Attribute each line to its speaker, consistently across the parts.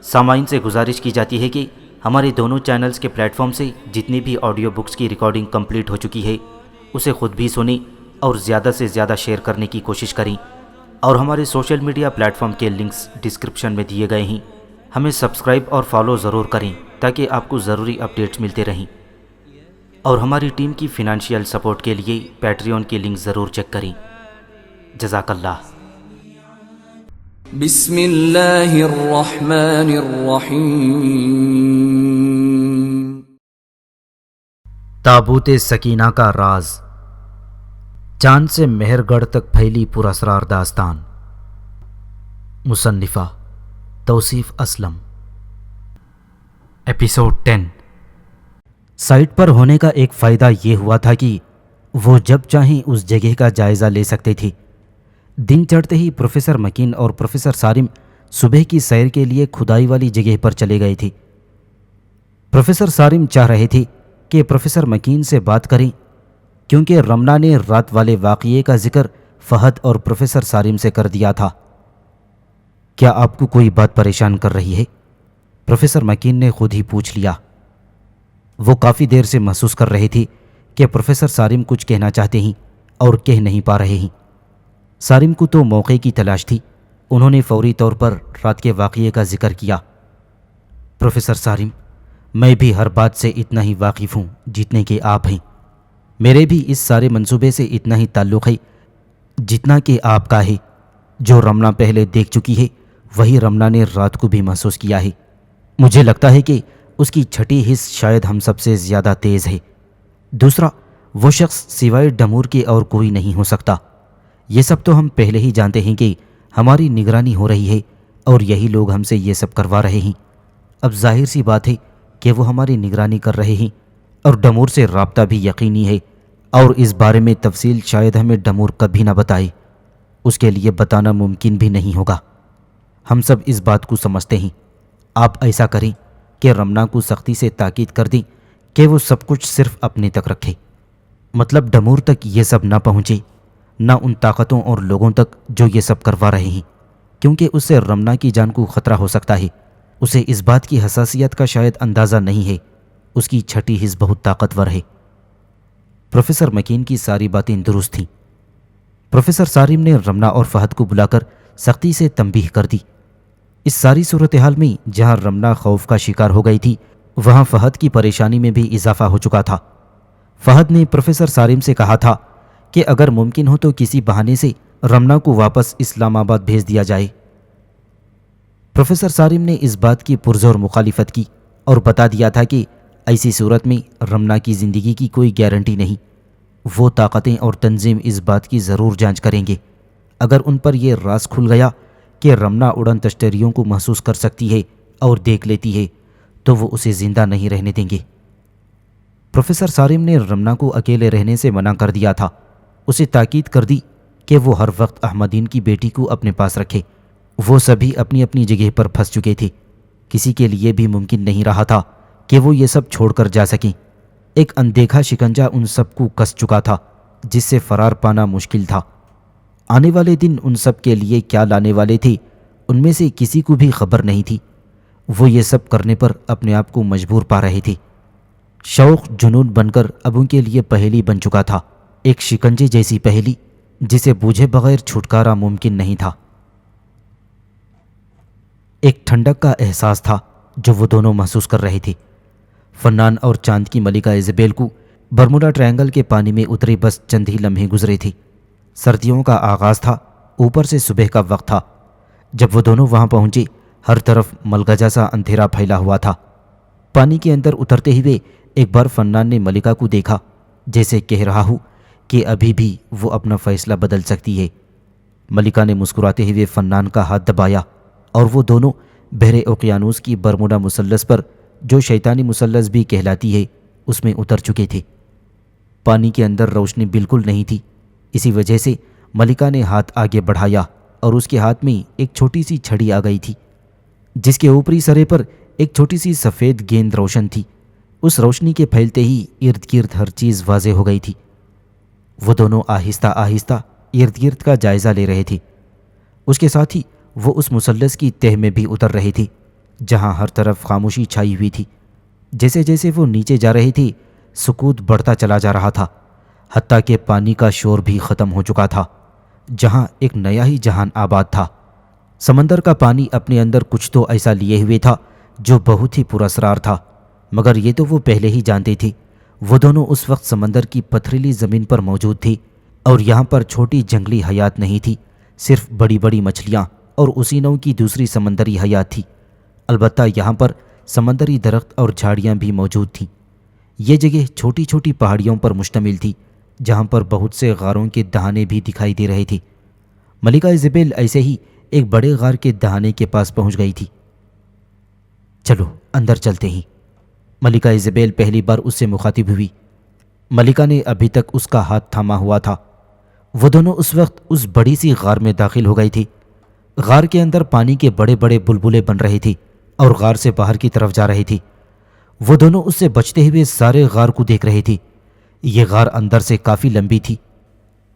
Speaker 1: سامعین سے گزارش کی جاتی ہے کہ ہمارے دونوں چینلز کے پلیٹ فارم سے جتنی بھی آڈیو بکس کی ریکارڈنگ کمپلیٹ ہو چکی ہے اسے خود بھی سنیں اور زیادہ سے زیادہ شیئر کرنے کی کوشش کریں، اور ہمارے سوشل میڈیا پلیٹ فارم کے لنکس ڈسکرپشن میں دیے گئے ہیں، ہمیں سبسکرائب اور فالو ضرور کریں تاکہ آپ کو ضروری اپڈیٹس ملتے رہیں، اور ہماری ٹیم کی فنانشیل سپورٹ کے لیے پیٹریون کی لنک ضرور چیک کریں۔ جزاک اللہ۔
Speaker 2: بسم اللہ الرحمن الرحیم۔
Speaker 1: تابوت سکینہ کا راز، چاند سے مہر گڑھ تک پھیلی پراسرار داستان۔ مصنفہ توصیف اسلم۔ ایپیسوڈ 10۔ سائٹ پر ہونے کا ایک فائدہ یہ ہوا تھا کہ وہ جب چاہیں اس جگہ کا جائزہ لے سکتے تھے۔ دن چڑھتے ہی پروفیسر مکین اور پروفیسر سارم صبح کی سیر کے لیے کھدائی والی جگہ پر چلے گئے تھے۔ پروفیسر سارم چاہ رہے تھے کہ پروفیسر مکین سے بات کریں، کیونکہ رمنا نے رات والے واقعے کا ذکر فہد اور پروفیسر سارم سے کر دیا تھا۔ کیا آپ کو کوئی بات پریشان کر رہی ہے؟ پروفیسر مکین نے خود ہی پوچھ لیا۔ وہ کافی دیر سے محسوس کر رہے تھے کہ پروفیسر سارم کچھ کہنا چاہتے ہیں اور کہہ نہیں پا رہے ہیں۔ سارم کو تو موقع کی تلاش تھی، انہوں نے فوری طور پر رات کے واقعے کا ذکر کیا۔ پروفیسر سارم، میں بھی ہر بات سے اتنا ہی واقف ہوں جتنے کہ آپ ہیں۔ میرے بھی اس سارے منصوبے سے اتنا ہی تعلق ہے جتنا کہ آپ کا ہے۔ جو رمنا پہلے دیکھ چکی ہے وہی رمنا نے رات کو بھی محسوس کیا ہے۔ مجھے لگتا ہے کہ اس کی چھٹی حس شاید ہم سب سے زیادہ تیز ہے۔ دوسرا، وہ شخص سوائے ڈمور کے اور کوئی نہیں ہو سکتا۔ یہ سب تو ہم پہلے ہی جانتے ہیں کہ ہماری نگرانی ہو رہی ہے اور یہی لوگ ہم سے یہ سب کروا رہے ہیں۔ اب ظاہر سی بات ہے کہ وہ ہماری نگرانی کر رہے ہیں، اور ڈمور سے رابطہ بھی یقینی ہے، اور اس بارے میں تفصیل شاید ہمیں ڈمور کبھی نہ بتائے، اس کے لیے بتانا ممکن بھی نہیں ہوگا۔ ہم سب اس بات کو سمجھتے ہیں۔ آپ ایسا کریں کہ رمنا کو سختی سے تاکید کر دیں کہ وہ سب کچھ صرف اپنے تک رکھے، مطلب ڈمور تک یہ سب نہ پہنچے، نہ ان طاقتوں اور لوگوں تک جو یہ سب کروا رہے ہیں، کیونکہ اس سے رمنا کی جان کو خطرہ ہو سکتا ہے۔ اسے اس بات کی حساسیت کا شاید اندازہ نہیں ہے، اس کی چھٹی حس بہت طاقتور ہے۔ پروفیسر مکین کی ساری باتیں درست تھیں۔ پروفیسر سارم نے رمنا اور فہد کو بلا کر سختی سے تنبیہ کر دی۔ اس ساری صورتحال میں جہاں رمنا خوف کا شکار ہو گئی تھی، وہاں فہد کی پریشانی میں بھی اضافہ ہو چکا تھا۔ فہد نے پروفیسر سارم سے کہا تھا کہ اگر ممکن ہو تو کسی بہانے سے رمنا کو واپس اسلام آباد بھیج دیا جائے۔ پروفیسر سارم نے اس بات کی پرزور مخالفت کی اور بتا دیا تھا کہ ایسی صورت میں رمنا کی زندگی کی کوئی گارنٹی نہیں۔ وہ طاقتیں اور تنظیم اس بات کی ضرور جانچ کریں گے۔ اگر ان پر یہ راز کھل گیا کہ رمنا اڑن تشتریوں کو محسوس کر سکتی ہے اور دیکھ لیتی ہے تو وہ اسے زندہ نہیں رہنے دیں گے۔ پروفیسر سارم نے رمنا کو اکیلے رہنے سے منع کر دیا تھا، اسے تاکید کر دی کہ وہ ہر وقت احمدین کی بیٹی کو اپنے پاس رکھے۔ وہ سبھی اپنی اپنی جگہ پر پھنس چکے تھے، کسی کے لیے بھی ممکن نہیں رہا تھا کہ وہ یہ سب چھوڑ کر جا سکیں۔ ایک اندیکھا شکنجہ ان سب کو کس چکا تھا جس سے فرار پانا مشکل تھا۔ آنے والے دن ان سب کے لیے کیا لانے والے تھے ان میں سے کسی کو بھی خبر نہیں تھی۔ وہ یہ سب کرنے پر اپنے آپ کو مجبور پا رہے تھے۔ شوق جنون بن کر اب ان کے لیے پہیلی بن چکا تھا، ایک شکنجے جیسی پہیلی جسے بوجھے بغیر چھٹکارا ممکن نہیں تھا۔ ایک ٹھنڈک کا احساس تھا جو وہ دونوں محسوس کر رہے تھے۔ فنان اور چاند کی ملکہ ایزابیل کو برموڈا ٹرائنگل کے پانی میں اترے بس چند ہی لمحے گزرے تھے۔ سردیوں کا آغاز تھا، اوپر سے صبح کا وقت تھا۔ جب وہ دونوں وہاں پہنچے ہر طرف ملگجا سا اندھیرا پھیلا ہوا تھا۔ پانی کے اندر اترتے ہوئے ایک بار فنان نے ملکہ کو دیکھا، جیسے کہہ رہا ہو کہ ابھی بھی وہ اپنا فیصلہ بدل سکتی ہے۔ ملکہ نے مسکراتے ہوئے فنان کا ہاتھ دبایا اور وہ دونوں بحر اوقیانوس کی برموڈا مثلث پر، جو شیطانی مثلث بھی کہلاتی ہے، اس میں اتر چکے تھے۔ پانی کے اندر روشنی بالکل نہیں تھی، اسی وجہ سے ملکہ نے ہاتھ آگے بڑھایا اور اس کے ہاتھ میں ایک چھوٹی سی چھڑی آ گئی تھی، جس کے اوپری سرے پر ایک چھوٹی سی سفید گیند روشن تھی۔ اس روشنی کے پھیلتے ہی ارد گرد ہر چیز واضح ہو گئی تھی۔ وہ دونوں آہستہ آہستہ ارد گرد کا جائزہ لے رہے تھے۔ اس کے ساتھ ہی وہ اس مثلث کی تہہ میں بھی اتر رہے تھے جہاں ہر طرف خاموشی چھائی ہوئی تھی۔ جیسے جیسے وہ نیچے جا رہے تھے سکوت بڑھتا چلا جا رہا تھا، حتیٰ کہ پانی کا شور بھی ختم ہو چکا تھا۔ جہاں ایک نیا ہی جہان آباد تھا۔ سمندر کا پانی اپنے اندر کچھ تو ایسا لیے ہوئے تھا جو بہت ہی پراسرار تھا، مگر یہ تو وہ پہلے ہی جانتے تھے۔ وہ دونوں اس وقت سمندر کی پتھریلی زمین پر موجود تھے، اور یہاں پر چھوٹی جنگلی حیات نہیں تھی، صرف بڑی بڑی مچھلیاں اور اسی نوع کی دوسری سمندری حیات تھی۔ البتہ یہاں پر سمندری درخت اور جھاڑیاں بھی موجود تھیں۔ یہ جگہ چھوٹی چھوٹی پہاڑیوں پر مشتمل تھی، جہاں پر بہت سے غاروں کے دہانے بھی دکھائی دے رہے تھے۔ ملکہ ایزابیل ایسے ہی ایک بڑے غار کے دہانے کے پاس پہنچ گئی تھی۔ چلو اندر چلتے ہیں، ملکہ ایزابیل پہلی بار اس سے مخاطب ہوئی۔ ملکہ نے ابھی تک اس کا ہاتھ تھاما ہوا تھا۔ وہ دونوں اس وقت اس بڑی سی غار میں داخل ہو گئی تھی۔ غار کے اندر پانی کے بڑے بڑے بلبلے بن رہے تھے اور غار سے باہر کی طرف جا رہے تھے۔ وہ دونوں اس سے بچتے ہوئے سارے غار کو دیکھ رہے تھے۔ یہ غار اندر سے کافی لمبی تھی۔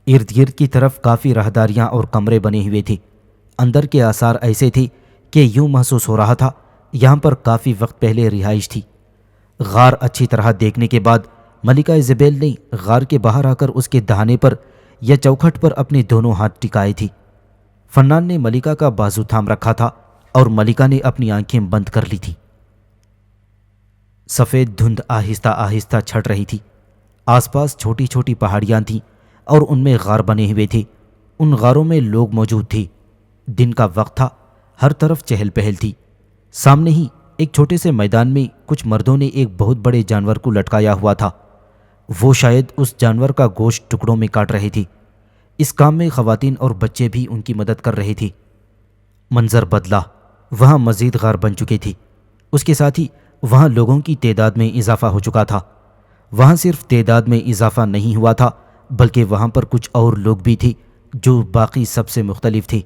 Speaker 1: ارد گرد کی طرف کافی راہداریاں اور کمرے بنے ہوئے تھے۔ اندر کے آثار ایسے تھے کہ یوں محسوس ہو رہا تھا یہاں پر کافی وقت پہلے رہائش تھی۔ غار اچھی طرح دیکھنے کے بعد ملکہ ایزابیل نے غار کے باہر آ کر اس کے دہانے پر یا چوکھٹ پر اپنے دونوں ہاتھ ٹکائے تھے۔ فنان نے ملکہ کا بازو تھام رکھا تھا اور ملکہ نے اپنی آنکھیں بند کر لی تھیں۔ سفید دھند آہستہ آہستہ چھٹ رہی تھی۔ آس پاس چھوٹی چھوٹی پہاڑیاں تھیں اور ان میں غار بنے ہوئے تھے۔ ان غاروں میں لوگ موجود تھے۔ دن کا وقت تھا، ہر طرف چہل پہل تھی۔ سامنے ہی ایک چھوٹے سے میدان میں کچھ مردوں نے ایک بہت بڑے جانور کو لٹکایا ہوا تھا۔ وہ شاید اس جانور کا گوشت ٹکڑوں میں کاٹ رہے تھے۔ اس کام میں خواتین اور بچے بھی ان کی مدد کر رہے تھے۔ منظر بدلا، وہاں مزید غار بن چکے تھے۔ اس کے ساتھ ہی وہاں لوگوں کی تعداد میں اضافہ ہو چکا تھا۔ وہاں صرف تعداد میں اضافہ نہیں ہوا تھا، بلکہ وہاں پر کچھ اور لوگ بھی تھے جو باقی سب سے مختلف تھے۔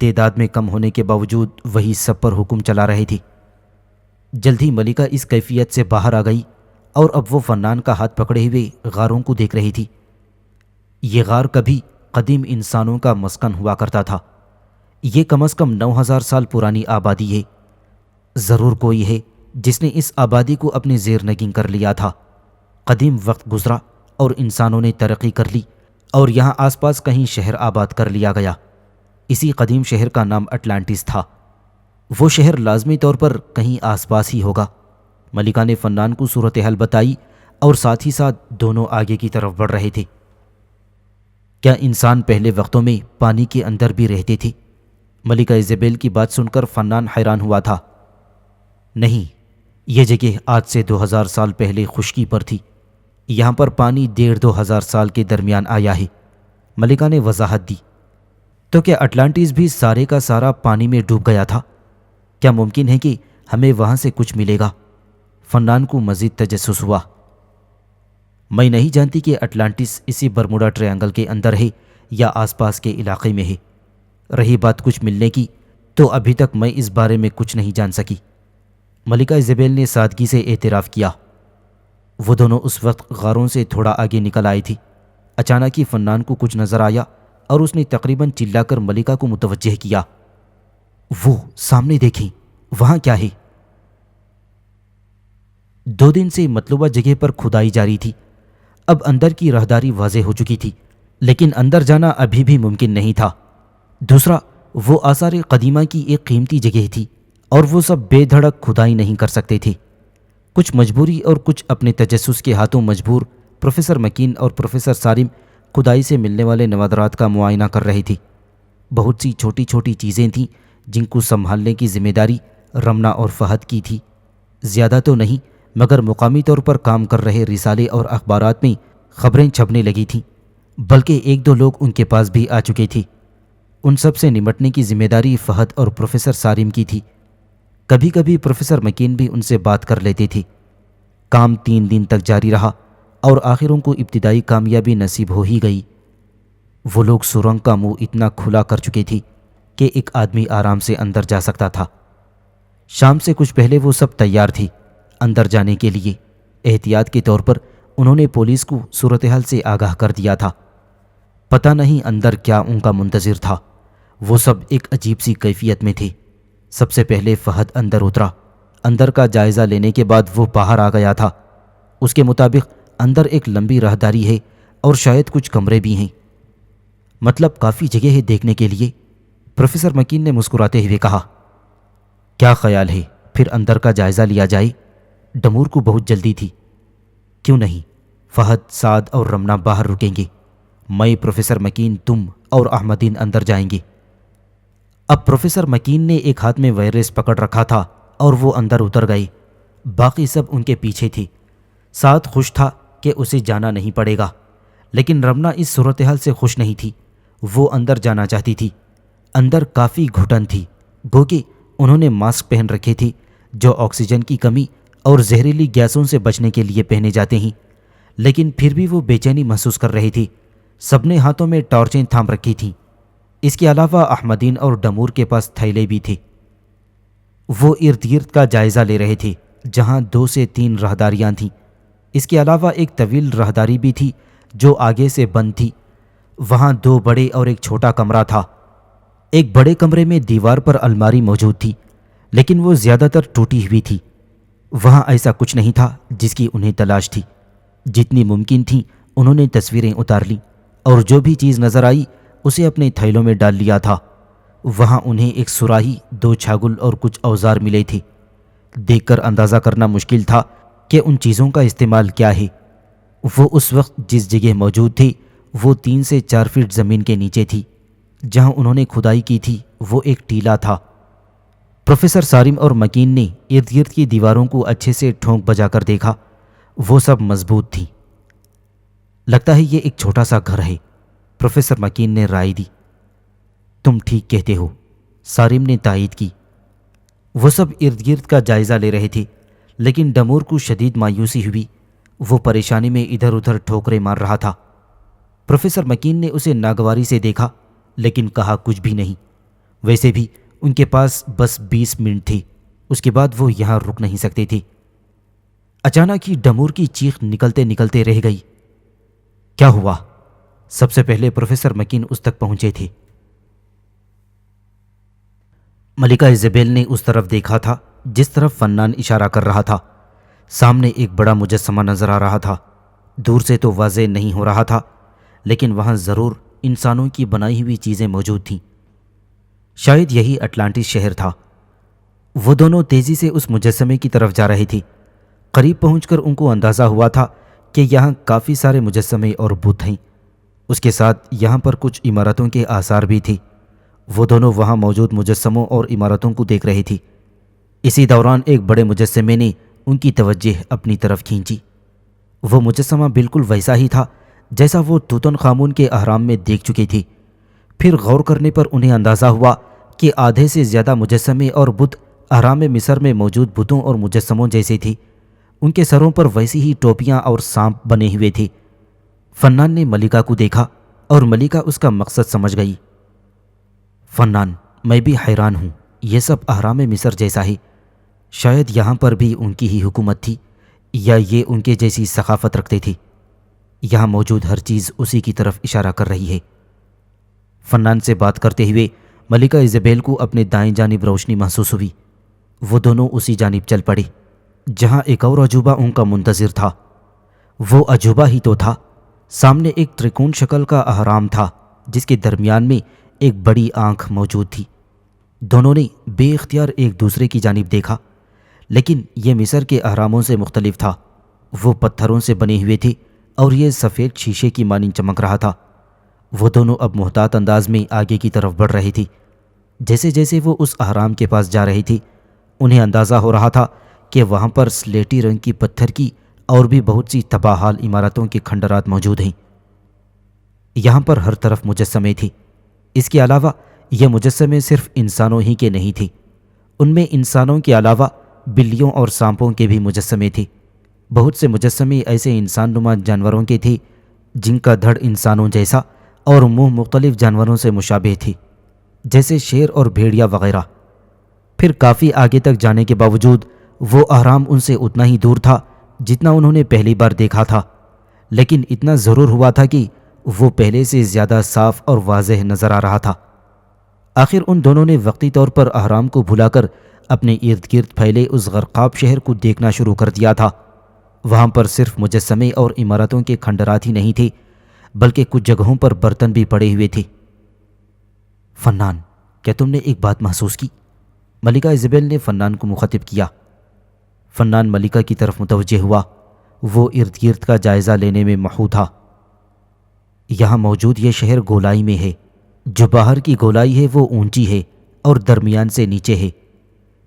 Speaker 1: تعداد میں کم ہونے کے باوجود وہی سب پر حکم چلا رہے تھے۔ جلد ہی ملکہ اس کیفیت سے باہر آ گئی اور اب وہ فنان کا ہاتھ پکڑے ہوئے غاروں کو دیکھ رہی تھی۔ یہ غار کبھی قدیم انسانوں کا مسکن ہوا کرتا تھا۔ یہ کم از کم 9000 سال پرانی آبادی ہے۔ ضرور کوئی ہے جس نے اس آبادی کو اپنے زیر نگین کر لیا تھا۔ قدیم وقت گزرا اور انسانوں نے ترقی کر لی اور یہاں آس پاس کہیں شہر آباد کر لیا گیا۔ اسی قدیم شہر کا نام اٹلانٹس تھا۔ وہ شہر لازمی طور پر کہیں آس پاس ہی ہوگا۔ ملکہ نے فنان کو صورتحال بتائی اور ساتھ ہی ساتھ دونوں آگے کی طرف بڑھ رہے تھے۔ کیا انسان پہلے وقتوں میں پانی کے اندر بھی رہتے تھے؟ ملکہ ایزابیل کی بات سن کر فنان حیران ہوا تھا۔ نہیں، یہ جگہ آج سے 2000 سال پہلے خشکی پر تھی۔ یہاں پر پانی 1500 سال کے درمیان آیا ہے، ملکہ نے وضاحت دی۔ تو کیا اٹلانٹس بھی سارے کا سارا پانی میں ڈوب گیا تھا؟ کیا ممکن ہے کہ ہمیں وہاں سے کچھ ملے گا؟ فنان کو مزید تجسس ہوا۔ میں نہیں جانتی کہ اٹلانٹس اسی برموڈا ٹرائنگل کے اندر ہے یا آس پاس کے علاقے میں ہے۔ رہی بات کچھ ملنے کی، تو ابھی تک میں اس بارے میں کچھ نہیں جان سکی، ملکہ ایزابیل نے سادگی سے اعتراف کیا۔ وہ دونوں اس وقت غاروں سے تھوڑا آگے نکل آئی تھی۔ اچانک ہی فنان کو کچھ نظر آیا اور اس نے تقریباً چلا کر ملکہ کو متوجہ کیا۔ وہ سامنے دیکھیں، وہاں کیا ہے؟ 2 دن سے مطلوبہ جگہ پر کھدائی جاری تھی۔ اب اندر کی راہداری واضح ہو چکی تھی، لیکن اندر جانا ابھی بھی ممکن نہیں تھا۔ دوسرا، وہ آثار قدیمہ کی ایک قیمتی جگہ تھی اور وہ سب بے دھڑک کھدائی نہیں کر سکتے تھے۔ کچھ مجبوری اور کچھ اپنے تجسس کے ہاتھوں مجبور پروفیسر مکین اور پروفیسر سالم کھدائی سے ملنے والے نوادرات کا معائنہ کر رہے تھے۔ بہت سی چھوٹی چھوٹی چیزیں تھیں جن کو سنبھالنے کی ذمہ داری رمنا اور فہد کی تھی۔ زیادہ تو نہیں، مگر مقامی طور پر کام کر رہے رسالے اور اخبارات میں خبریں چھپنے لگی تھیں، بلکہ 1-2 لوگ ان کے پاس بھی آ چکے تھے۔ ان سب سے نمٹنے کی ذمہ داری فہد اور پروفیسر سالم کی تھی۔ کبھی کبھی پروفیسر مکین بھی ان سے بات کر لیتے تھے۔ کام 3 دن تک جاری رہا اور آخر ان کو ابتدائی کامیابی نصیب ہو ہی گئی۔ وہ لوگ سرنگ کا منہ اتنا کھلا کر چکے تھے کہ ایک آدمی آرام سے اندر جا سکتا تھا۔ شام سے کچھ پہلے وہ سب تیار تھے اندر جانے کے لیے۔ احتیاط کے طور پر انہوں نے پولیس کو صورتحال سے آگاہ کر دیا تھا۔ پتہ نہیں اندر کیا ان کا منتظر تھا۔ وہ سب ایک عجیب سی کیفیت میں تھے۔ سب سے پہلے فہد اندر اترا۔ اندر کا جائزہ لینے کے بعد وہ باہر آ گیا تھا۔ اس کے مطابق اندر ایک لمبی راہداری ہے اور شاید کچھ کمرے بھی ہیں، مطلب کافی جگہ ہے دیکھنے کے لیے۔ پروفیسر مکین نے مسکراتے ہوئے کہا، کیا خیال ہے پھر اندر کا جائزہ لیا جائے؟ ڈمور کو بہت جلدی تھی۔ کیوں نہیں، فہد، سعد اور رمنا باہر رکیں گے، میں، پروفیسر مکین، تم اور احمدین اندر جائیں گے۔ اب پروفیسر مکین نے ایک ہاتھ میں وائرس پکڑ رکھا تھا اور وہ اندر اتر گئے۔ باقی سب ان کے پیچھے تھے۔ سعد خوش تھا کہ اسے جانا نہیں پڑے گا، لیکن رمنا اس صورتحال سے خوش نہیں تھی۔ وہ اندر جانا چاہتی تھی۔ اندر کافی گھٹن تھی، گو کہ انہوں نے ماسک پہن رکھے تھے جو آکسیجن کی کمی اور زہریلی گیسوں سے بچنے کے لیے پہنے جاتے ہیں، لیکن پھر بھی وہ بے چینی محسوس کر رہے تھے۔ سب نے ہاتھوں میں ٹارچیں تھام رکھی تھیں۔ اس کے علاوہ احمدین اور ڈمور کے پاس تھیلے بھی تھے۔ وہ ارد گرد کا جائزہ لے رہے تھے جہاں 2 سے 3 راہداریاں تھیں۔ اس کے علاوہ ایک طویل راہداری بھی تھی جو آگے سے بند تھی۔ وہاں 2 بڑے اور ایک چھوٹا کمرہ تھا۔ ایک بڑے کمرے میں دیوار پر الماری موجود تھی، لیکن وہ زیادہ تر ٹوٹی ہوئی تھی۔ وہاں ایسا کچھ نہیں تھا جس کی انہیں تلاش تھی۔ جتنی ممکن تھی انہوں نے تصویریں اتار لیں اور جو بھی چیز نظر آئی اسے اپنے تھیلوں میں ڈال لیا تھا۔ وہاں انہیں ایک سراہی، 2 چھاگل اور کچھ اوزار ملے تھے۔ دیکھ کر اندازہ کرنا مشکل تھا کہ ان چیزوں کا استعمال کیا ہے۔ وہ اس وقت جس جگہ موجود تھے وہ 3 سے 4 فٹ زمین کے نیچے تھی۔ جہاں انہوں نے کھدائی کی تھی وہ ایک ٹیلا تھا۔ پروفیسر سارم اور مکین نے ارد گرد کی دیواروں کو اچھے سے ٹھونک بجا کر دیکھا، وہ سب مضبوط تھیں۔ لگتا ہے یہ ایک چھوٹا سا گھر ہے، پروفیسر مکین نے رائے دی۔ تم ٹھیک کہتے ہو، سارم نے تائید کی۔ وہ سب ارد گرد کا جائزہ لے رہے تھے، لیکن ڈمور کو شدید مایوسی ہوئی۔ وہ پریشانی میں ادھر ادھر ٹھوکریں مار رہا تھا۔ پروفیسر مکین نے اسے ناگواری سے دیکھا لیکن کہا کچھ بھی نہیں۔ ویسے بھی ان کے پاس بس 20 منٹ تھے، اس کے بعد وہ یہاں رک نہیں سکتے تھے۔ اچانک ہی ڈمور کی چیخ نکلتے نکلتے رہ گئی۔ کیا ہوا؟ سب سے پہلے پروفیسر مکین اس تک پہنچے تھے۔ ملکہ ایزابیل نے اس طرف دیکھا تھا جس طرف فنان اشارہ کر رہا تھا۔ سامنے ایک بڑا مجسمہ نظر آ رہا تھا۔ دور سے تو واضح نہیں ہو رہا تھا، لیکن وہاں ضرور انسانوں کی بنائی ہوئی چیزیں موجود تھیں۔ شاید یہی اٹلانٹس شہر تھا۔ وہ دونوں تیزی سے اس مجسمے کی طرف جا رہے تھے۔ قریب پہنچ کر ان کو اندازہ ہوا تھا کہ یہاں کافی سارے مجسمے اور بت ہیں۔ اس کے ساتھ یہاں پر کچھ عمارتوں کے آثار بھی تھے۔ وہ دونوں وہاں موجود مجسموں اور عمارتوں کو دیکھ رہے تھے۔ اسی دوران ایک بڑے مجسمے نے ان کی توجہ اپنی طرف کھینچی۔ وہ مجسمہ بالکل ویسا ہی تھا جیسا وہ توتن خامون کے اہرام میں دیکھ چکے تھے۔ پھر غور کرنے پر انہیں اندازہ ہوا کہ آدھے سے زیادہ مجسمے اور بت اہرام مصر میں موجود بتوں اور مجسموں جیسے تھے۔ ان کے سروں پر ویسی ہی ٹوپیاں اور سانپ بنے ہوئے تھے۔ فنان نے ملکہ کو دیکھا اور ملکہ اس کا مقصد سمجھ گئی۔ فنان، میں بھی حیران ہوں، یہ سب اہرام مصر جیسا ہے۔ شاید یہاں پر بھی ان کی ہی حکومت تھی یا یہ ان کے جیسی ثقافت رکھتے تھے۔ یہاں موجود ہر چیز اسی کی طرف اشارہ کر رہی ہے۔ فنان سے بات کرتے ہوئے ملکہ ایزابیل کو اپنے دائیں جانب روشنی محسوس ہوئی۔ وہ دونوں اسی جانب چل پڑے جہاں ایک اور عجوبہ ان کا منتظر تھا۔ وہ عجوبہ ہی تو تھا۔ سامنے ایک ترکون شکل کا اہرام تھا جس کے درمیان میں ایک بڑی آنکھ موجود تھی۔ دونوں نے بے اختیار ایک دوسرے کی جانب دیکھا، لیکن یہ مصر کے اہراموں سے مختلف تھا۔ وہ پتھروں سے بنے ہوئے تھے اور یہ سفید شیشے کی مانند چمک رہا تھا۔ وہ دونوں اب محتاط انداز میں آگے کی طرف بڑھ رہے تھے۔ جیسے جیسے وہ اس اہرام کے پاس جا رہے تھے انہیں اندازہ ہو رہا تھا کہ وہاں پر سلیٹی رنگ کی پتھر کی اور بھی بہت سی تباہ حال عمارتوں کے کھنڈرات موجود ہیں۔ یہاں پر ہر طرف مجسمے تھے۔ اس کے علاوہ یہ مجسمے صرف انسانوں ہی کے نہیں تھے، ان میں انسانوں کے علاوہ بلیوں اور سانپوں کے بھی مجسمے تھے۔ بہت سے مجسمے ایسے انسان نما جانوروں کے تھے جن کا دھڑ انسانوں جیسا اور منہ مختلف جانوروں سے مشابہ تھے، جیسے شیر اور بھیڑیا وغیرہ۔ پھر کافی آگے تک جانے کے باوجود وہ اہرام ان سے اتنا ہی دور تھا جتنا انہوں نے پہلی بار دیکھا تھا، لیکن اتنا ضرور ہوا تھا کہ وہ پہلے سے زیادہ صاف اور واضح نظر آ رہا تھا۔ آخر ان دونوں نے وقتی طور پر احرام کو بھلا کر اپنے ارد گرد پھیلے اس غرقاب شہر کو دیکھنا شروع کر دیا تھا۔ وہاں پر صرف مجسمے اور عمارتوں کے کھنڈرات ہی نہیں تھے، بلکہ کچھ جگہوں پر برتن بھی پڑے ہوئے تھے۔ فنان، کیا تم نے ایک بات محسوس کی؟ ملکہ ایزابیل نے فنان کو مخاطب کیا۔ فنان ملکہ کی طرف متوجہ ہوا۔ وہ ارد گرد کا جائزہ لینے میں محو تھا۔ یہاں موجود یہ شہر گولائی میں ہے۔ جو باہر کی گولائی ہے وہ اونچی ہے اور درمیان سے نیچے ہے۔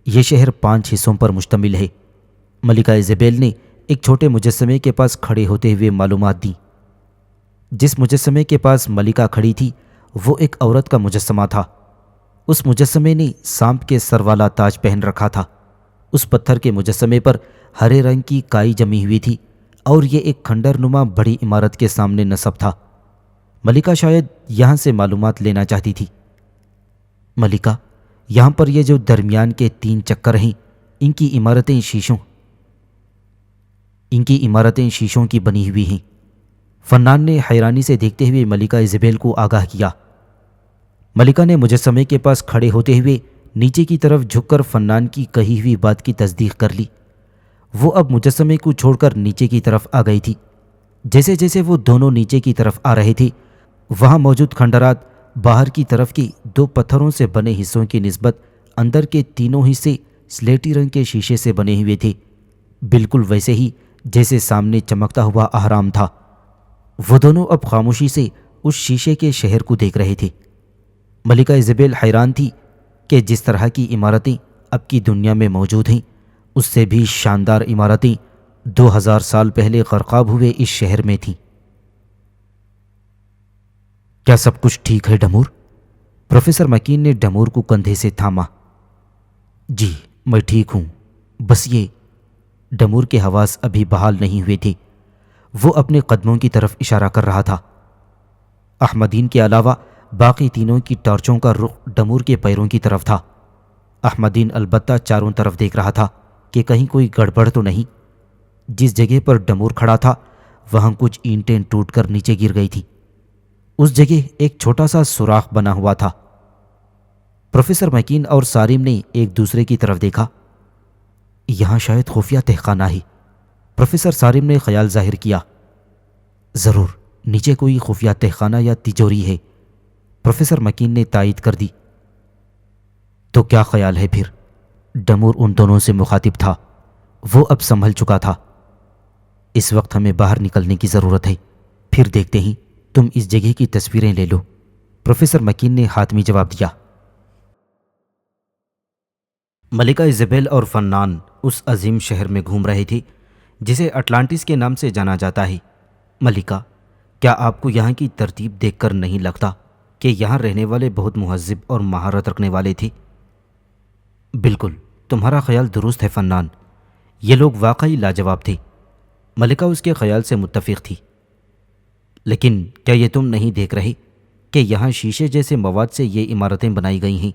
Speaker 1: یہ شہر 5 حصوں پر مشتمل ہے۔ ملکہ ایزابیل نے ایک چھوٹے مجسمے کے پاس کھڑے ہوتے ہوئے معلومات دیں۔ جس مجسمے کے پاس ملکہ کھڑی تھی وہ ایک عورت کا مجسمہ تھا۔ اس مجسمے نے سانپ کے سر والا تاج پہن رکھا تھا۔ اس پتھر کے مجسمے پر ہرے رنگ کی کائی جمی ہوئی تھی اور یہ ایک کھنڈر نما بڑی عمارت کے سامنے نصب تھا۔ ملکہ شاید یہاں سے معلومات لینا چاہتی تھی۔ ملکہ، یہاں پر یہ جو درمیان کے 3 چکر ہیں، ان کی عمارتیں شیشوں کی بنی ہوئی ہیں۔ فنان نے حیرانی سے دیکھتے ہوئے ملکہ ایزابیل کو آگاہ کیا۔ ملکہ نے مجسمے کے پاس کھڑے ہوتے ہوئے نیچے کی طرف جھک کر فنان کی کہی ہوئی بات کی تصدیق کر لی۔ وہ اب مجسمے کو چھوڑ کر نیچے کی طرف آ گئی تھی۔ جیسے جیسے وہ دونوں نیچے کی طرف آ رہے تھے، وہاں موجود کھنڈرات باہر کی طرف کے 2 پتھروں سے بنے حصوں کی نسبت اندر کے تینوں حصے سلیٹی رنگ کے شیشے سے بنے ہوئے تھے، بالکل ویسے ہی جیسے سامنے چمکتا ہوا احرام تھا۔ وہ دونوں اب خاموشی سے اس شیشے کے شہر کو دیکھ رہے تھے۔ ملکہ ایزابیل حیران تھی کہ جس طرح کی عمارتیں اب کی دنیا میں موجود ہیں، اس سے بھی شاندار عمارتیں 2000 سال پہلے غرقاب ہوئے اس شہر میں تھیں۔ کیا سب کچھ ٹھیک ہے ڈمور؟ پروفیسر مکین نے ڈمور کو کندھے سے تھاما۔ جی، میں ٹھیک ہوں، بس یہ ڈمور کے حواس ابھی بحال نہیں ہوئے تھے۔ وہ اپنے قدموں کی طرف اشارہ کر رہا تھا۔ احمدین کے علاوہ باقی تینوں کی ٹارچوں کا رخ ڈمور کے پیروں کی طرف تھا۔ احمدین البتہ چاروں طرف دیکھ رہا تھا کہ کہیں کوئی گڑبڑ تو نہیں۔ جس جگہ پر ڈمور کھڑا تھا وہاں کچھ اینٹیں ٹوٹ کر نیچے گر گئی تھی۔ اس جگہ ایک چھوٹا سا سوراخ بنا ہوا تھا۔ پروفیسر مکین اور سارم نے ایک دوسرے کی طرف دیکھا۔ یہاں شاید خفیہ تہخانہ ہے، پروفیسر سارم نے خیال ظاہر کیا۔ ضرور نیچے کوئی خفیہ تہخانہ یا تجوری ہے، پروفیسر مکین نے تائید کر دی۔ تو کیا خیال ہے پھر؟ ڈمور ان دونوں سے مخاطب تھا۔ وہ اب سنبھل چکا تھا۔ اس وقت ہمیں باہر نکلنے کی ضرورت ہے، پھر دیکھتے ہیں۔ تم اس جگہ کی تصویریں لے لو، پروفیسر مکین نے حاتمی جواب دیا۔ ملکہ ایزابیل اور فنان اس عظیم شہر میں گھوم رہے تھے جسے اٹلانٹس کے نام سے جانا جاتا ہے۔ ملکہ، کیا آپ کو یہاں کی ترتیب دیکھ کر نہیں لگتا کہ یہاں رہنے والے بہت مہذب اور مہارت رکھنے والے تھے؟ بالکل، تمہارا خیال درست ہے فنان، یہ لوگ واقعی لاجواب تھے۔ ملکہ اس کے خیال سے متفق تھی۔ لیکن کیا یہ تم نہیں دیکھ رہے کہ یہاں شیشے جیسے مواد سے یہ عمارتیں بنائی گئی ہیں؟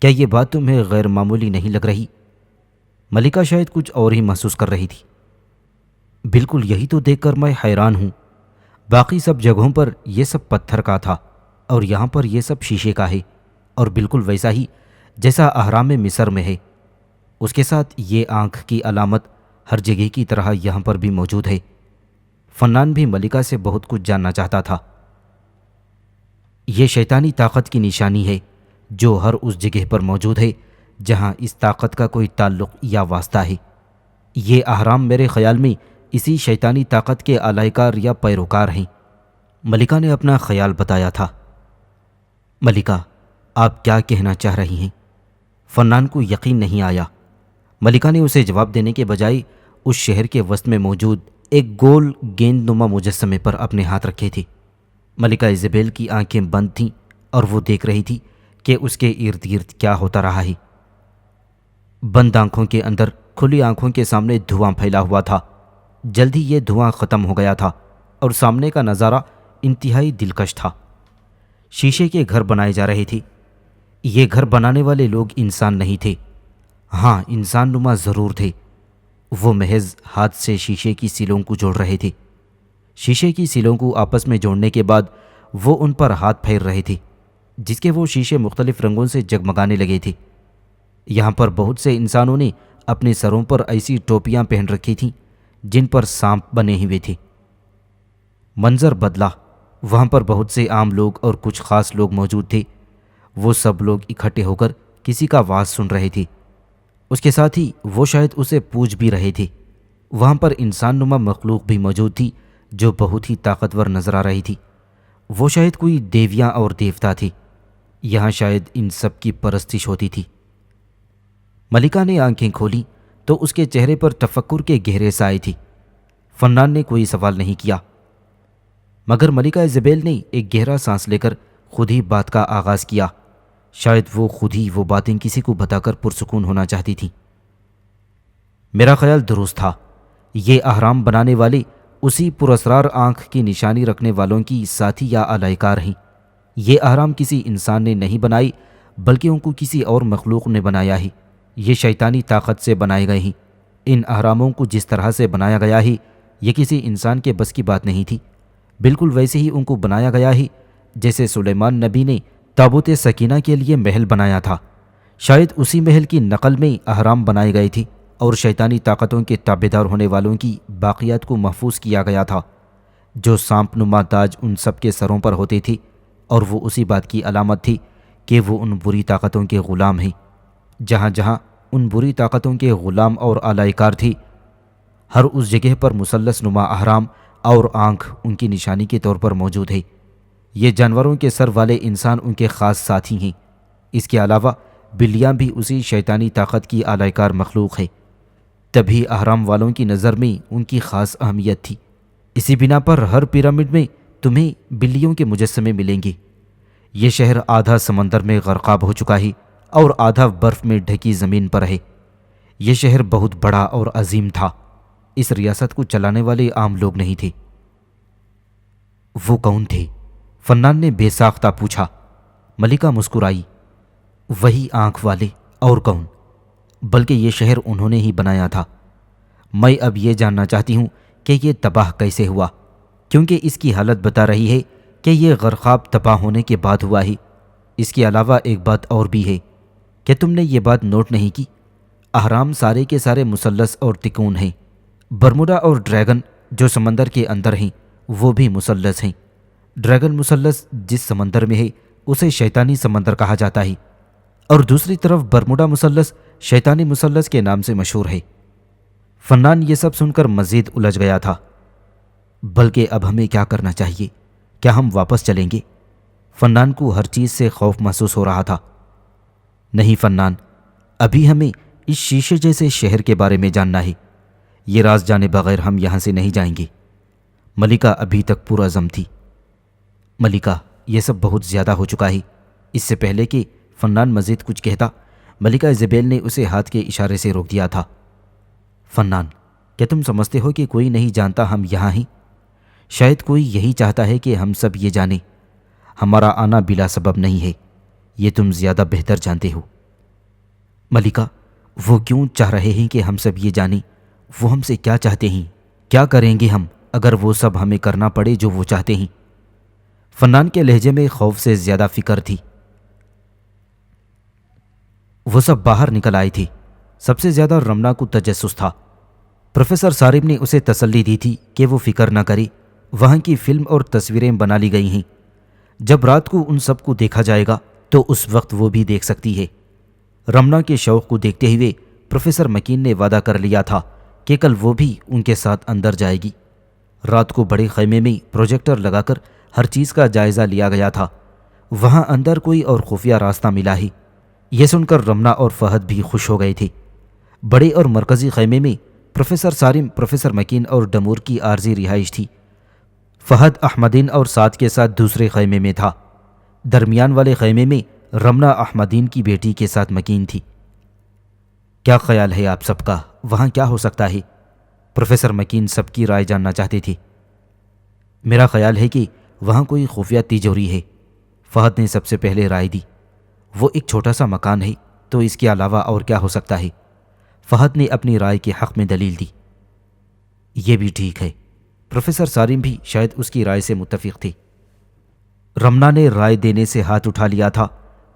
Speaker 1: کیا یہ بات تمہیں غیر معمولی نہیں لگ رہی؟ ملکہ شاید کچھ اور ہی محسوس کر رہی تھی۔ بالکل یہی تو دیکھ کر میں حیران ہوں۔ باقی سب جگہوں پر یہ سب پتھر کا تھا اور یہاں پر یہ سب شیشے کا ہے، اور بالکل ویسا ہی جیسا اہرام مصر میں ہے۔ اس کے ساتھ یہ آنکھ کی علامت ہر جگہ کی طرح یہاں پر بھی موجود ہے۔ فنان بھی ملکہ سے بہت کچھ جاننا چاہتا تھا۔ یہ شیطانی طاقت کی نشانی ہے جو ہر اس جگہ پر موجود ہے جہاں اس طاقت کا کوئی تعلق یا واسطہ ہے۔ یہ اہرام میرے خیال میں اسی شیطانی طاقت کے اعلائیکار یا پیروکار ہیں، ملکہ نے اپنا خیال بتایا تھا۔ ملکہ، آپ کیا کہنا چاہ رہی ہیں؟ فنان کو یقین نہیں آیا۔ ملکہ نے اسے جواب دینے کے بجائے اس شہر کے وسط میں موجود ایک گول گیند نما مجسمے پر اپنے ہاتھ رکھے تھے۔ ملکہ ایزابیل کی آنکھیں بند تھیں اور وہ دیکھ رہی تھی کہ اس کے ارد گرد کیا ہوتا رہا ہے۔ بند آنکھوں کے اندر کھلی آنکھوں کے سامنے دھواں پھیلا ہوا تھا۔ جلد ہی یہ دھواں ختم ہو گیا تھا اور سامنے کا نظارہ انتہائی دلکش تھا۔ شیشے کے گھر بنائے جا رہے تھے۔ یہ گھر بنانے والے لوگ انسان نہیں تھے، ہاں انسان نما ضرور تھے۔ وہ محض ہاتھ سے شیشے کی سیلوں کو جوڑ رہے تھے۔ شیشے کی سیلوں کو آپس میں جوڑنے کے بعد وہ ان پر ہاتھ پھیر رہے تھے۔ جس کے وہ شیشے مختلف رنگوں سے جگمگانے لگے تھے۔ یہاں پر بہت سے انسانوں نے اپنے سروں پر ایسی ٹوپیاں پہن رکھی تھیں جن پر سانپ بنے ہوئے تھے۔ منظر بدلا، وہاں پر بہت سے عام لوگ اور کچھ خاص لوگ موجود تھے۔ وہ سب لوگ اکٹھے ہو کر کسی کا واز سن رہے تھے۔ اس کے ساتھ ہی وہ شاید اسے پوچھ بھی رہے تھے۔ وہاں پر انسان نما مخلوق بھی موجود تھی جو بہت ہی طاقتور نظر آ رہی تھی۔ وہ شاید کوئی دیویاں اور دیوتا تھے۔ یہاں شاید ان سب کی پرستش ہوتی تھی۔ ملکہ نے آنکھیں کھولیں تو اس کے چہرے پر تفکر کے گہرے سائے تھی۔ فنان نے کوئی سوال نہیں کیا، مگر ملکہ ایزابیل نے ایک گہرا سانس لے کر خود ہی بات کا آغاز کیا۔ شاید وہ خود ہی وہ باتیں کسی کو بتا کر پرسکون ہونا چاہتی تھی۔ میرا خیال درست تھا، یہ احرام بنانے والے اسی پراسرار آنکھ کی نشانی رکھنے والوں کی ساتھی یا اعلی کار ہیں۔ یہ احرام کسی انسان نے نہیں بنائی بلکہ ان کو کسی اور مخلوق نے بنایا ہے۔ یہ شیطانی طاقت سے بنائے گئے ہیں۔ ان احراموں کو جس طرح سے بنایا گیا ہے یہ کسی انسان کے بس کی بات نہیں تھی۔ بالکل ویسے ہی ان کو بنایا گیا ہے جیسے سلیمان نبی نے تابوت سکینہ کے لیے محل بنایا تھا۔ شاید اسی محل کی نقل میں احرام بنائے گئے تھے اور شیطانی طاقتوں کے تابعدار ہونے والوں کی باقیات کو محفوظ کیا گیا تھا۔ جو سانپ نما تاج ان سب کے سروں پر ہوتے تھے اور وہ اسی بات کی علامت تھی کہ وہ ان بری طاقتوں کے غلام ہیں۔ جہاں جہاں ان بری طاقتوں کے غلام اور اعلی کار تھے، ہر اس جگہ پر مثلث نما احرام اور آنکھ ان کی نشانی کے طور پر موجود ہے۔ یہ جانوروں کے سر والے انسان ان کے خاص ساتھی ہیں۔ اس کے علاوہ بلیاں بھی اسی شیطانی طاقت کی اعلی کار مخلوق ہے۔ تبھی احرام والوں کی نظر میں ان کی خاص اہمیت تھی۔ اسی بنا پر ہر پیرامڈ میں تمہیں بلیوں کے مجسمے ملیں گے۔ یہ شہر آدھا سمندر میں غرقاب ہو چکا ہے اور آدھا برف میں ڈھکی زمین پر ہے۔ یہ شہر بہت بڑا اور عظیم تھا۔ اس ریاست کو چلانے والے عام لوگ نہیں تھے۔ وہ کون تھے؟ فنان نے بے ساختہ پوچھا۔ ملکہ مسکرائی۔ وہی آنکھ والے، اور کون؟ بلکہ یہ شہر انہوں نے ہی بنایا تھا۔ میں اب یہ جاننا چاہتی ہوں کہ یہ تباہ کیسے ہوا، کیونکہ اس کی حالت بتا رہی ہے کہ یہ غرقاب تباہ ہونے کے بعد ہوا ہے۔ اس کے علاوہ ایک بات اور بھی ہے کہ تم نے یہ بات نوٹ نہیں کی، احرام سارے کے سارے مثلث اور تکون ہیں۔ برمودا اور ڈریگن جو سمندر کے اندر ہیں وہ بھی مثلث ہیں۔ ڈریگن مثلث جس سمندر میں ہے اسے شیطانی سمندر کہا جاتا ہے، اور دوسری طرف برمودا مثلث شیطانی مثلث کے نام سے مشہور ہے۔ فنان یہ سب سن کر مزید الجھ گیا تھا۔ بلکہ اب ہمیں کیا کرنا چاہیے؟ کیا ہم واپس چلیں گے؟ فنان کو ہر چیز سے خوف محسوس ہو رہا تھا۔ نہیں فنان، ابھی ہمیں اس شیشے جیسے شہر کے بارے میں جاننا ہے۔ یہ راز جانے بغیر ہم یہاں سے نہیں جائیں گے۔ ملکہ ابھی تک پرعزم تھی۔ ملکہ، یہ سب بہت زیادہ ہو چکا ہے۔ اس سے پہلے کہ فنان مزید کچھ کہتا، ملکہ ایزابیل نے اسے ہاتھ کے اشارے سے روک دیا تھا۔ فنان، کیا تم سمجھتے ہو کہ کوئی نہیں جانتا ہم یہاں ہیں؟ شاید کوئی یہی چاہتا ہے کہ ہم سب یہ جانیں۔ ہمارا آنا بلا سبب نہیں ہے، یہ تم زیادہ بہتر جانتے ہو۔ ملکہ، وہ کیوں چاہ رہے ہیں کہ ہم سب یہ جانیں؟ وہ ہم سے کیا چاہتے ہیں؟ کیا کریں گے ہم اگر وہ سب ہمیں کرنا پڑے جو وہ چاہتے ہیں؟ فنان کے لہجے میں خوف سے زیادہ فکر تھی۔ وہ سب باہر نکل آئے تھے۔ سب سے زیادہ رمنا کو تجسس تھا۔ پروفیسر سارم نے اسے تسلی دی تھی کہ وہ فکر نہ کرے، وہاں کی فلم اور تصویریں بنا لی گئی ہیں۔ جب رات کو ان سب کو دیکھا جائے گا تو اس وقت وہ بھی دیکھ سکتی ہے۔ رمنا کے شوق کو دیکھتے ہوئے پروفیسر مکین نے وعدہ کر لیا تھا کہ کل وہ بھی ان کے ساتھ اندر جائے گی۔ رات کو بڑے خیمے میں پروجیکٹر لگا کر ہر چیز کا جائزہ لیا گیا تھا۔ وہاں اندر کوئی اور خفیہ راستہ ملا ہے۔ یہ سن کر رمنا اور فہد بھی خوش ہو گئے تھے۔ بڑے اور مرکزی خیمے میں پروفیسر سارم، پروفیسر مکین اور ڈمور کی عارضی رہائش تھی۔ فہد احمدین اور سعد کے ساتھ دوسرے خیمے میں تھا۔ درمیان والے خیمے میں رمنا احمدین کی بیٹی کے ساتھ مکین تھی۔ کیا خیال ہے آپ سب کا؟ وہاں کیا ہو سکتا ہے؟ پروفیسر مکین سب کی رائے جاننا چاہتے تھے۔ میرا خیال ہے کہ وہاں کوئی خفیہ تیجوری ہے، فہد نے سب سے پہلے رائے دی۔ وہ ایک چھوٹا سا مکان ہے تو اس کے علاوہ اور کیا ہو سکتا ہے؟ فہد نے اپنی رائے کے حق میں دلیل دی۔ یہ بھی ٹھیک ہے۔ پروفیسر سارم بھی شاید اس کی رائے سے متفق تھے۔ رمنا نے رائے دینے سے ہاتھ اٹھا لیا تھا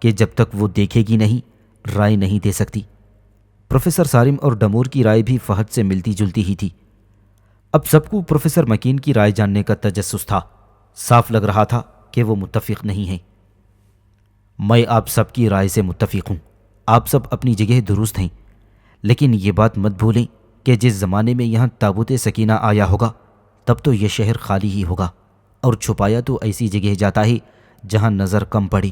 Speaker 1: کہ جب تک وہ دیکھے گی نہیں رائے نہیں دے سکتی۔ پروفیسر سارم اور ڈمور کی رائے بھی فہد سے ملتی جلتی ہی تھی۔ اب سب کو پروفیسر مکین کی رائے جاننے کا تجسس تھا۔ صاف لگ رہا تھا کہ وہ متفق نہیں ہیں۔ میں آپ سب کی رائے سے متفق ہوں، آپ سب اپنی جگہ درست ہیں، لیکن یہ بات مت بھولیں کہ جس زمانے میں یہاں تابوت سکینہ آیا ہوگا تب تو یہ شہر خالی ہی ہوگا، اور چھپایا تو ایسی جگہ جاتا ہے جہاں نظر کم پڑے،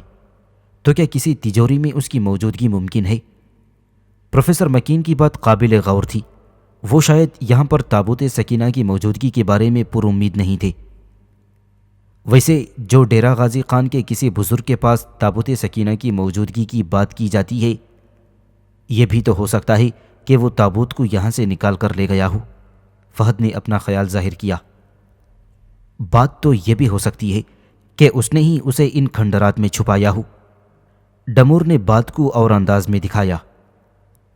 Speaker 1: تو کیا کسی تجوری میں اس کی موجودگی ممکن ہے؟ پروفیسر مکین کی بات قابل غور تھی۔ وہ شاید یہاں پر تابوت سکینہ کی موجودگی کے بارے میں پر امید نہیں تھے۔ ویسے جو ڈیرہ غازی خان کے کسی بزرگ کے پاس تابوت سکینہ کی موجودگی کی بات کی جاتی ہے، یہ بھی تو ہو سکتا ہے کہ وہ تابوت کو یہاں سے نکال کر لے گیا ہو۔ فہد نے اپنا خیال ظاہر کیا۔ بات تو یہ بھی ہو سکتی ہے کہ اس نے ہی اسے ان کھنڈرات میں چھپایا ہو۔ ڈمور نے بات کو اور انداز میں دکھایا۔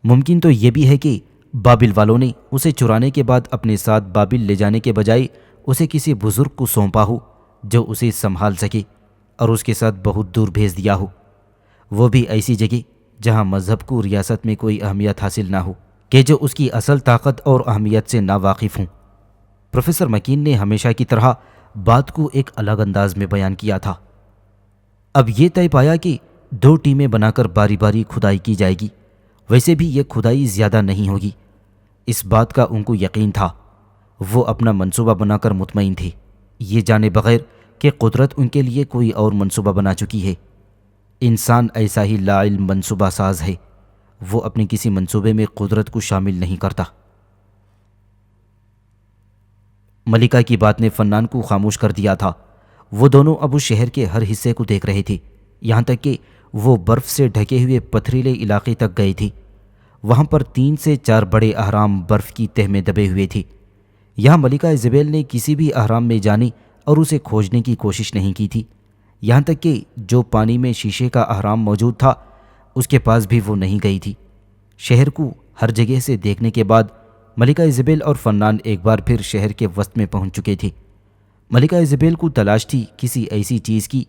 Speaker 1: ممکن تو یہ بھی ہے کہ بابل والوں نے اسے چرانے کے بعد اپنے ساتھ بابل لے جانے کے بجائے اسے کسی بزرگ کو سونپا ہو جو اسے سنبھال سکے، اور اس کے ساتھ بہت دور بھیج دیا ہو، وہ بھی ایسی جگہ جہاں مذہب کو ریاست میں کوئی اہمیت حاصل نہ ہو، کہ جو اس کی اصل طاقت اور اہمیت سے ناواقف ہوں۔ پروفیسر مکین نے ہمیشہ کی طرح بات کو ایک الگ انداز میں بیان کیا تھا۔ اب یہ طے پایا کہ 2 ٹیمیں بنا کر باری باری کھدائی کی جائے گی۔ ویسے بھی یہ کھدائی زیادہ نہیں ہوگی، اس بات کا ان کو یقین تھا۔ وہ اپنا منصوبہ بنا کر مطمئن تھے، یہ جانے بغیر کہ قدرت ان کے لیے کوئی اور منصوبہ بنا چکی ہے۔ انسان ایسا ہی لا علم منصوبہ ساز ہے، وہ اپنے کسی منصوبے میں قدرت کو شامل نہیں کرتا۔ ملکہ کی بات نے فنان کو خاموش کر دیا تھا۔ وہ دونوں اب اس شہر کے ہر حصے کو دیکھ رہے تھے، یہاں تک کہ وہ برف سے ڈھکے ہوئے پتھریلے علاقے تک گئے تھے۔ وہاں پر 3 سے 4 بڑے اہرام برف کی تہ میں دبے ہوئے تھے۔ یہاں ملکہ ایزابیل نے کسی بھی اہرام میں جانے اور اسے کھوجنے کی کوشش نہیں کی تھی، یہاں تک کہ جو پانی میں شیشے کا اہرام موجود تھا اس کے پاس بھی وہ نہیں گئی تھی۔ شہر کو ہر جگہ سے دیکھنے کے بعد ملکہ ایزابیل اور فنان ایک بار پھر شہر کے وسط میں پہنچ چکے تھے۔ ملکہ ایزابیل کو تلاش تھی کسی ایسی چیز کی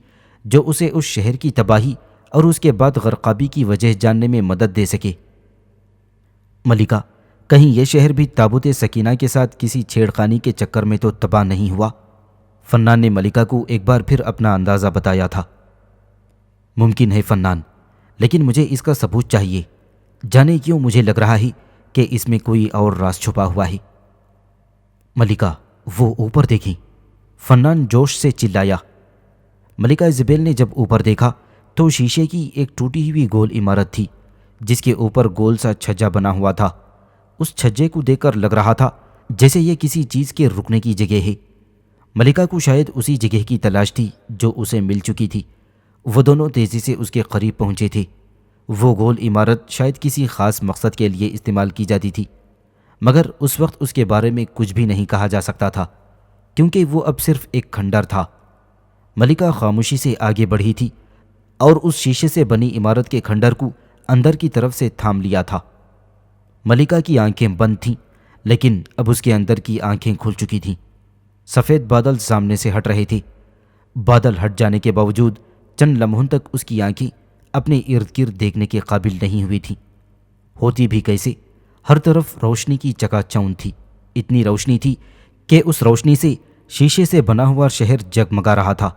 Speaker 1: جو اسے اس شہر کی تباہی اور اس کے بعد غرقابی کی وجہ جاننے میں مدد دے سکے۔ ملکہ، کہیں یہ شہر بھی تابوت سکینہ کے ساتھ کسی چھیڑخانی کے چکر میں تو تباہ نہیں ہوا؟ فنان نے ملکہ کو ایک بار پھر اپنا اندازہ بتایا تھا۔ ممکن ہے فنان، لیکن مجھے اس کا ثبوت چاہیے۔ جانے کیوں مجھے لگ رہا ہے کہ اس میں کوئی اور راز چھپا ہوا ہے۔ ملکہ، وہ اوپر دیکھیں، فنان جوش سے چلایا۔ ملکہ ایزابیل نے جب اوپر دیکھا تو شیشے کی ایک ٹوٹی ہوئی گول عمارت تھی جس کے اوپر گول سا چھجا بنا ہوا تھا۔ اس چھجے کو دیکھ کر لگ رہا تھا جیسے یہ کسی چیز کے رکنے کی جگہ ہے۔ ملکہ کو شاید اسی جگہ کی تلاش تھی جو اسے مل چکی تھی۔ وہ دونوں تیزی سے اس کے قریب پہنچے تھے۔ وہ گول عمارت شاید کسی خاص مقصد کے لیے استعمال کی جاتی تھی، مگر اس وقت اس کے بارے میں کچھ بھی نہیں کہا جا سکتا تھا، کیونکہ وہ اب صرف ایک کھنڈر تھا۔ ملکہ خاموشی سے آگے بڑھی تھی اور اس شیشے سے بنی عمارت کے کھنڈر کو اندر کی طرف سے تھام لیا تھا۔ ملکہ کی آنکھیں بند تھیں، لیکن اب اس کے اندر کی آنکھیں کھل چکی تھیں۔ سفید بادل سامنے سے ہٹ رہے تھے۔ بادل ہٹ جانے کے باوجود چند لمحوں تک اس کی آنکھیں اپنے ارد گرد دیکھنے کے قابل نہیں ہوئی تھیں۔ ہوتی بھی کیسے؟ ہر طرف روشنی کی چکا چوند تھی، اتنی روشنی تھی کہ اس روشنی سے شیشے سے بنا ہوا شہر جگمگا رہا تھا۔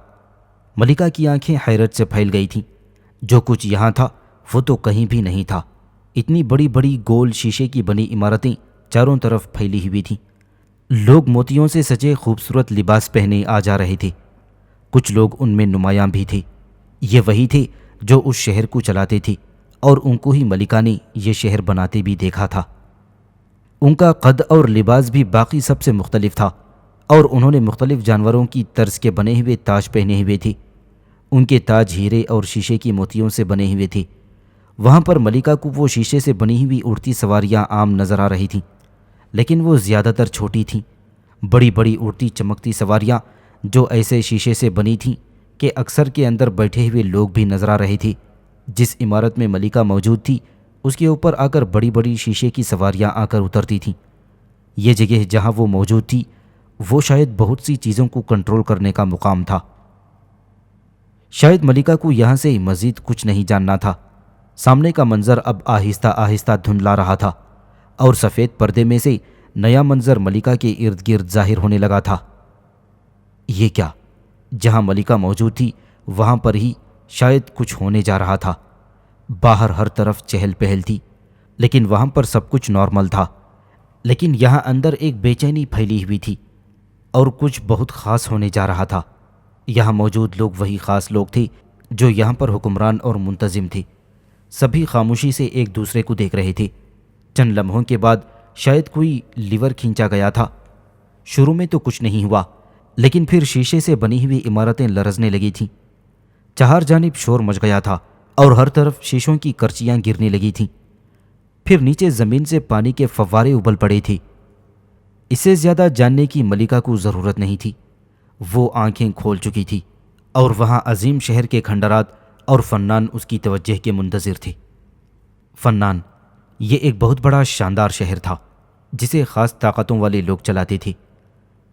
Speaker 1: ملکہ کی آنکھیں حیرت سے پھیل گئی تھیں۔ جو کچھ یہاں تھا وہ تو کہیں بھی نہیں تھا۔ اتنی بڑی بڑی گول شیشے کی بنی عمارتیں چاروں طرف پھیلی ہوئی تھیں۔ لوگ موتیوں سے سجے خوبصورت لباس پہنے آ جا رہے تھے۔ کچھ لوگ ان میں نمایاں بھی تھے۔ یہ وہی تھے جو اس شہر کو چلاتے تھے، اور ان کو ہی ملکہ نے یہ شہر بناتے بھی دیکھا تھا۔ ان کا قد اور لباس بھی باقی سب سے مختلف تھا، اور انہوں نے مختلف جانوروں کی طرز کے بنے ہوئے تاج پہنے ہوئے تھے۔ ان کے تاج ہیرے اور شیشے کی موتیوں سے بنے ہوئے تھے۔ وہاں پر ملکہ کو وہ شیشے سے بنی ہوئی اڑتی سواریاں عام نظر آ رہی تھیں، لیکن وہ زیادہ تر چھوٹی تھیں۔ بڑی بڑی اڑتی چمکتی سواریاں جو ایسے شیشے سے بنی تھیں کہ اکثر کے اندر بیٹھے ہوئے لوگ بھی نظر آ رہے تھے۔ جس عمارت میں ملکہ موجود تھی اس کے اوپر آ کر بڑی بڑی شیشے کی سواریاں آ کر اترتی تھیں۔ یہ جگہ جہاں وہ موجود تھی وہ شاید بہت سی چیزوں کو کنٹرول کرنے کا مقام تھا۔ شاید ملکہ کو یہاں سے مزید کچھ نہیں جاننا تھا۔ سامنے کا منظر اب آہستہ آہستہ دھندلا رہا تھا اور سفید پردے میں سے نیا منظر ملکہ کے ارد گرد ظاہر ہونے لگا تھا۔ یہ کیا؟ جہاں ملکہ موجود تھی وہاں پر ہی شاید کچھ ہونے جا رہا تھا۔ باہر ہر طرف چہل پہل تھی، لیکن وہاں پر سب کچھ نارمل تھا، لیکن یہاں اندر ایک بے چینی پھیلی ہوئی تھی اور کچھ بہت خاص ہونے جا رہا تھا۔ یہاں موجود لوگ وہی خاص لوگ تھے جو یہاں پر حکمران اور منتظم تھے۔ سبھی خاموشی سے ایک دوسرے کو دیکھ رہے تھے۔ چند لمحوں کے بعد شاید کوئی لیور کھینچا گیا تھا۔ شروع میں تو کچھ نہیں ہوا، لیکن پھر شیشے سے بنی ہوئی عمارتیں لرزنے لگی تھیں۔ چہار جانب شور مچ گیا تھا اور ہر طرف شیشوں کی کرچیاں گرنے لگی تھیں۔ پھر نیچے زمین سے پانی کے فوارے ابل پڑے تھے۔ اس سے زیادہ جاننے کی ملکہ کو ضرورت نہیں تھی۔ وہ آنکھیں کھول چکی تھی اور وہاں عظیم شہر کے کھنڈرات اور فنان اس کی توجہ کے منتظر تھے۔ فنان، یہ ایک بہت بڑا شاندار شہر تھا جسے خاص طاقتوں والے لوگ چلاتے تھے،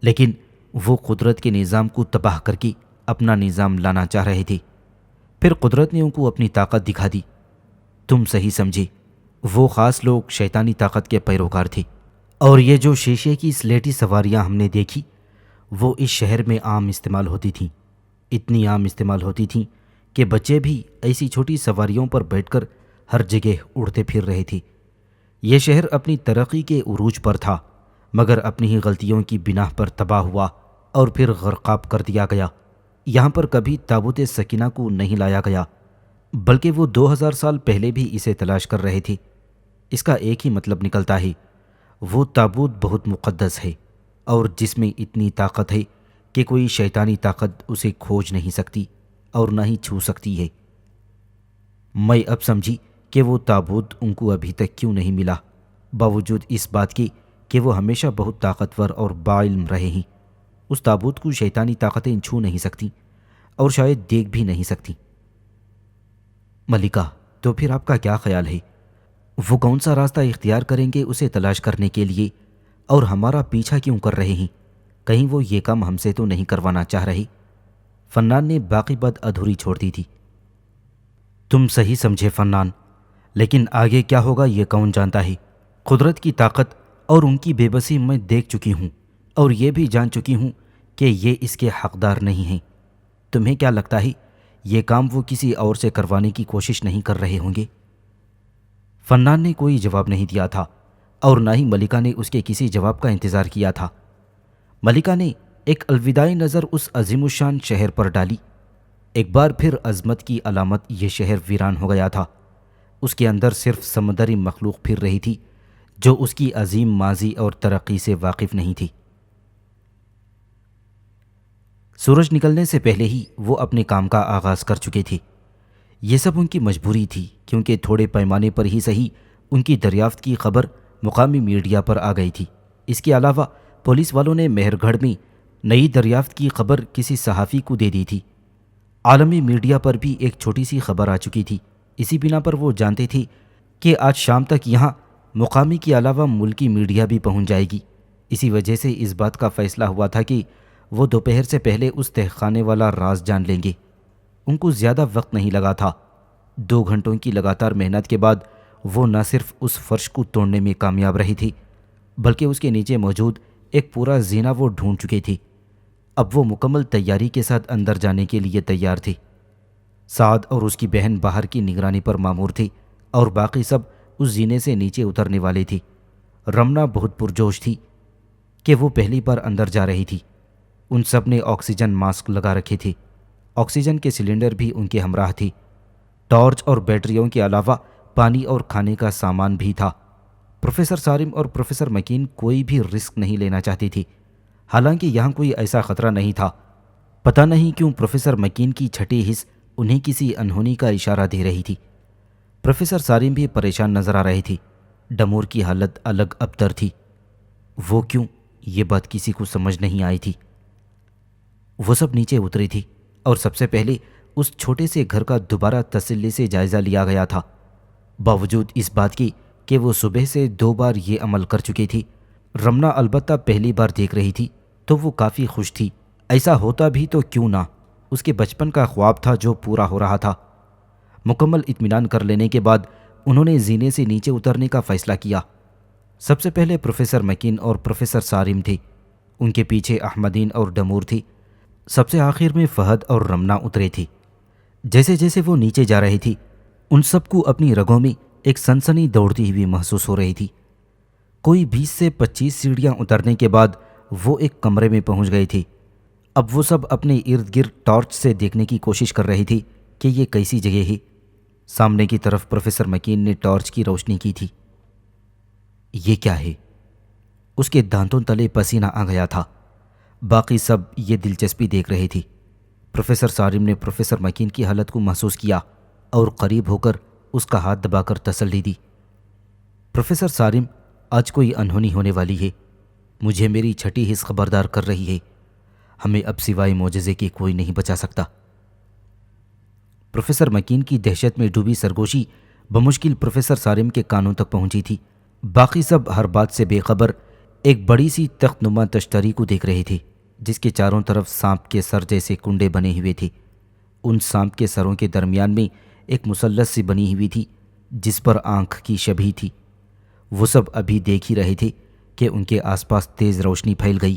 Speaker 1: لیکن وہ قدرت کے نظام کو تباہ کر کے اپنا نظام لانا چاہ رہے تھے۔ پھر قدرت نے ان کو اپنی طاقت دکھا دی۔ تم صحیح سمجھے، وہ خاص لوگ شیطانی طاقت کے پیروکار تھے، اور یہ جو شیشے کی سلیٹی سواریاں ہم نے دیکھی وہ اس شہر میں عام استعمال ہوتی تھیں۔ اتنی عام استعمال ہوتی تھیں کہ بچے بھی ایسی چھوٹی سواریوں پر بیٹھ کر ہر جگہ اڑتے پھر رہے تھے۔ یہ شہر اپنی ترقی کے عروج پر تھا، مگر اپنی ہی غلطیوں کی بنا پر تباہ ہوا اور پھر غرقاب کر دیا گیا۔ یہاں پر کبھی تابوت سکینہ کو نہیں لایا گیا، بلکہ وہ 2000 سال پہلے بھی اسے تلاش کر رہے تھے۔ اس کا ایک ہی مطلب نکلتا ہے، وہ تابوت بہت مقدس ہے اور جس میں اتنی طاقت ہے کہ کوئی شیطانی طاقت اسے کھوج نہیں سکتی اور نہ ہی چھو سکتی ہے۔ میں اب سمجھی کہ وہ تابوت ان کو ابھی تک کیوں نہیں ملا، باوجود اس بات کے کہ وہ ہمیشہ بہت طاقتور اور باعلم رہے ہیں۔ اس تابوت کو شیطانی طاقتیں چھو نہیں سکتی اور شاید دیکھ بھی نہیں سکتی۔ ملکہ، تو پھر آپ کا کیا خیال ہے؟ وہ کون سا راستہ اختیار کریں گے اسے تلاش کرنے کے لیے، اور ہمارا پیچھا کیوں کر رہے ہیں؟ کہیں وہ یہ کام ہم سے تو نہیں کروانا چاہ رہے؟ فنان نے باقی بات ادھوری چھوڑ دی تھی۔ تم صحیح سمجھے فنان، لیکن آگے کیا ہوگا یہ کون جانتا ہے؟ قدرت کی طاقت اور ان کی بے بسی میں دیکھ چکی ہوں، اور یہ بھی جان چکی ہوں کہ یہ اس کے حقدار نہیں ہیں۔ تمہیں کیا لگتا ہے یہ کام وہ کسی اور سے کروانے کی کوشش نہیں کر رہے ہوں گے؟ فنان نے کوئی جواب نہیں دیا تھا اور نہ ہی ملکہ نے اس کے کسی جواب کا انتظار کیا تھا۔ ملکہ نے ایک الوداعی نظر اس عظیم الشان شہر پر ڈالی۔ ایک بار پھر عظمت کی علامت یہ شہر ویران ہو گیا تھا۔ اس کے اندر صرف سمندری مخلوق پھر رہی تھی جو اس کی عظیم ماضی اور ترقی سے واقف نہیں تھی۔ سورج نکلنے سے پہلے ہی وہ اپنے کام کا آغاز کر چکے تھے۔ یہ سب ان کی مجبوری تھی، کیونکہ تھوڑے پیمانے پر ہی صحیح ان کی دریافت کی خبر مقامی میڈیا پر آ گئی تھی۔ اس کے علاوہ پولیس والوں نے مہر گڑھ میں نئی دریافت کی خبر کسی صحافی کو دے دی تھی۔ عالمی میڈیا پر بھی ایک چھوٹی سی خبر آ چکی تھی۔ اسی بنا پر وہ جانتے تھے کہ آج شام تک یہاں مقامی کے علاوہ ملکی میڈیا بھی پہنچ جائے گی۔ اسی وجہ سے اس بات کا فیصلہ ہوا تھا کہ وہ دوپہر سے پہلے اس تہخانے والا راز جان لیں گے۔ ان کو زیادہ وقت نہیں لگا تھا۔ 2 گھنٹوں کی لگاتار محنت کے بعد وہ نہ صرف اس فرش کو توڑنے میں کامیاب رہی تھی، بلکہ اس کے نیچے موجود ایک پورا زینہ وہ ڈھونڈ چکے تھے۔ اب وہ مکمل تیاری کے ساتھ اندر جانے کے لیے تیار تھے۔ سعد اور اس کی بہن باہر کی نگرانی پر مامور تھے اور باقی سب اس زینے سے نیچے اترنے والے تھے۔ رمنا بہت پرجوش تھی کہ وہ پہلی بار اندر جا رہی تھی۔ ان سب نے آکسیجن ماسک لگا رکھے تھے۔ آکسیجن کے سلنڈر بھی ان کے ہمراہ تھے۔ ٹارچ اور بیٹریوں کے علاوہ پانی اور کھانے کا سامان بھی تھا۔ پروفیسر سارم اور پروفیسر مکین کوئی بھی رسک نہیں لینا چاہتی تھی، حالانکہ یہاں کوئی ایسا خطرہ نہیں تھا۔ پتہ نہیں کیوں پروفیسر مکین کی چھٹی حص انہیں کسی انہونی کا اشارہ دے رہی تھی۔ پروفیسر سارم بھی پریشان نظر آ رہے تھے۔ ڈمور کی حالت الگ ابتر تھی۔ وہ کیوں، یہ بات کسی کو سمجھ نہیں آئی تھی۔ وہ سب نیچے اتری تھی اور سب سے پہلے اس چھوٹے سے گھر کا دوبارہ تسلی سے جائزہ لیا گیا تھا۔ باوجود اس بات کی کہ وہ صبح سے 2 بار یہ عمل کر چکی تھی، رمنا البتہ پہلی بار دیکھ رہی تھی تو وہ کافی خوش تھی۔ ایسا ہوتا بھی تو کیوں نہ، اس کے بچپن کا خواب تھا جو پورا ہو رہا تھا۔ مکمل اطمینان کر لینے کے بعد انہوں نے زینے سے نیچے اترنے کا فیصلہ کیا۔ سب سے پہلے پروفیسر مکین اور پروفیسر سارم تھے، ان کے پیچھے احمدین اور ڈمور تھی، سب سے آخر میں فہد اور رمنا اترے تھے۔ جیسے جیسے وہ نیچے جا رہی تھی ان سب کو اپنی رگوں میں ایک سنسنی دوڑتی ہوئی محسوس ہو رہی تھی۔ کوئی 20 سے 25 سیڑھیاں اترنے کے بعد وہ ایک کمرے میں پہنچ گئے تھے۔ اب وہ سب اپنے ارد گرد ٹارچ سے دیکھنے کی کوشش کر رہی تھی کہ یہ کیسی جگہ ہے۔ سامنے کی طرف پروفیسر مکین نے ٹارچ کی روشنی کی تھی۔ یہ کیا ہے؟ اس کے دانتوں تلے پسینہ آ گیا تھا۔ باقی سب یہ دلچسپی دیکھ رہے تھے۔ پروفیسر سارم نے پروفیسر مکین کی حالت کو محسوس کیا اور قریب ہو کر اس کا ہاتھ دبا کر تسلی دی۔ پروفیسر سارم، آج کوئی انہونی ہونے والی ہے، مجھے میری چھٹی حس خبردار کر رہی ہے، ہمیں اب سوائے معجزے کے کوئی نہیں بچا سکتا۔ پروفیسر مکین کی دہشت میں ڈوبی سرگوشی بمشکل پروفیسر سارم کے کانوں تک پہنچی تھی۔ باقی سب ہر بات سے بے خبر ایک بڑی سی تخت نما تشتری کو دیکھ رہے تھے جس کے چاروں طرف سانپ کے سر جیسے کنڈے بنے ہوئے تھے۔ ان سانپ کے سروں کے درمیان میں ایک مثلث سی بنی ہوئی تھی جس پر آنکھ کی شبیہ تھی۔ وہ سب ابھی دیکھ ہی رہے تھے کہ ان کے آس پاس تیز روشنی پھیل گئی۔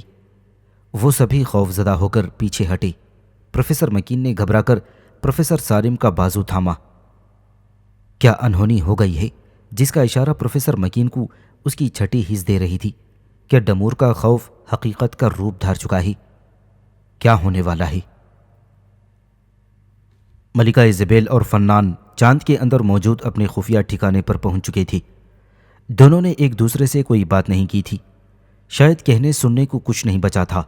Speaker 1: وہ سبھی خوف زدہ ہو کر پیچھے ہٹے۔ پروفیسر مکین نے گھبرا کر پروفیسر سارم کا بازو تھاما۔ کیا انہونی ہو گئی ہے جس کا اشارہ پروفیسر مکین کو اس کی چھٹی حس دے رہی تھی کہ ڈمور کا خوف حقیقت کا روپ دھار چکا ہے؟ کیا ہونے والا ہے؟ ملکہ ایزابیل اور فنان چاند کے اندر موجود اپنے خفیہ ٹھکانے پر پہنچ چکے تھے۔ دونوں نے ایک دوسرے سے کوئی بات نہیں کی تھی، شاید کہنے سننے کو کچھ نہیں بچا تھا۔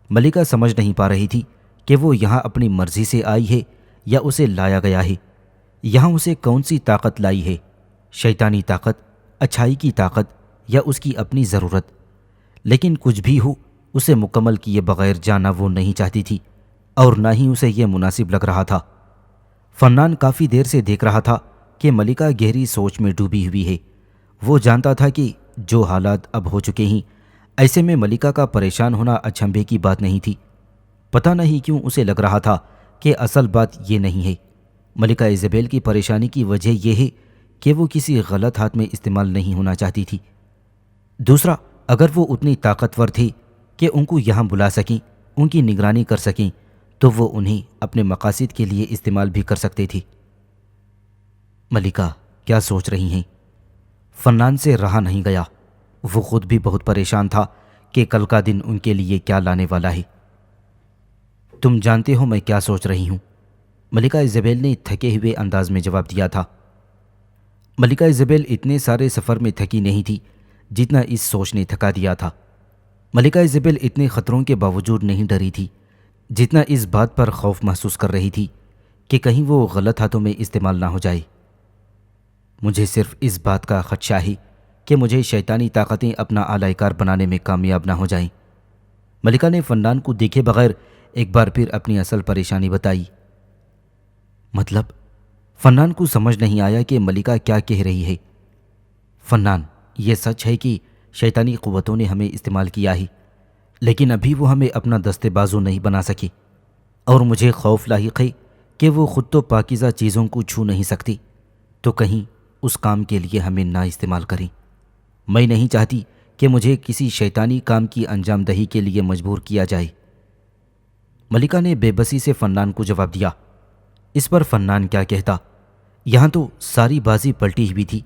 Speaker 1: ملکہ سمجھ نہیں پا رہی تھی کہ وہ یہاں اپنی مرضی سے آئی ہے یا اسے لایا گیا ہے۔ یہاں اسے کون سی طاقت لائی ہے؟ شیطانی طاقت، اچھائی کی طاقت یا اس کی اپنی ضرورت؟ لیکن کچھ بھی ہو، اسے مکمل کیے بغیر جانا وہ نہیں چاہتی تھی اور نہ ہی اسے یہ مناسب لگ رہا تھا۔ فنان کافی دیر سے دیکھ رہا تھا کہ ملکہ گہری سوچ میں ڈوبی ہوئی ہے۔ وہ جانتا تھا کہ جو حالات اب ہو چکے ہیں، ایسے میں ملکہ کا پریشان ہونا اچنبھے کی بات نہیں تھی۔ پتہ نہیں کیوں اسے لگ رہا تھا کہ اصل بات یہ نہیں ہے۔ ملکہ ایزابیل کی پریشانی کی وجہ یہ ہے کہ وہ کسی غلط ہاتھ میں استعمال نہیں ہونا چاہتی تھی۔ دوسرا، اگر وہ اتنی طاقتور تھی کہ ان کو یہاں بلا سکیں، ان کی نگرانی کر سکیں، تو وہ انہیں اپنے مقاصد کے لیے استعمال بھی کر سکتے تھی۔ ملکہ کیا سوچ رہی ہیں؟ فنان سے رہا نہیں گیا۔ وہ خود بھی بہت پریشان تھا کہ کل کا دن ان کے لیے کیا لانے والا ہے۔ تم جانتے ہو میں کیا سوچ رہی ہوں، ملکہ ایزابیل نے تھکے ہوئے انداز میں جواب دیا تھا۔ ملکہ ایزابیل اتنے سارے سفر میں تھکی نہیں تھی جتنا اس سوچ نے تھکا دیا تھا۔ ملکہ ایزابیل اتنے خطروں کے باوجود نہیں ڈری تھی جتنا اس بات پر خوف محسوس کر رہی تھی کہ کہیں وہ غلط ہاتھوں میں استعمال نہ ہو جائے۔ مجھے صرف اس بات کا خدشہ ہے کہ مجھے شیطانی طاقتیں اپنا اعلی کار بنانے میں کامیاب نہ ہو جائیں۔ ملکہ نے فنان کو دیکھے بغیر ایک بار پھر اپنی اصل پریشانی بتائی۔ مطلب؟ فنان کو سمجھ نہیں آیا کہ ملکہ کیا کہہ رہی ہے۔ فنان، یہ سچ ہے کہ شیطانی قوتوں نے ہمیں استعمال کیا ہے، لیکن ابھی وہ ہمیں اپنا دستے بازو نہیں بنا سکی، اور مجھے خوف لاحق ہے کہ وہ خود تو پاکیزہ چیزوں کو چھو نہیں سکتی تو کہیں اس کام کے لیے ہمیں نہ استعمال کریں۔ میں نہیں چاہتی کہ مجھے کسی شیطانی کام کی انجام دہی کے لیے مجبور کیا جائے۔ ملکہ نے بے بسی سے فنان کو جواب دیا۔ اس پر فنان کیا کہتا؟ یہاں تو ساری بازی پلٹی ہوئی تھی۔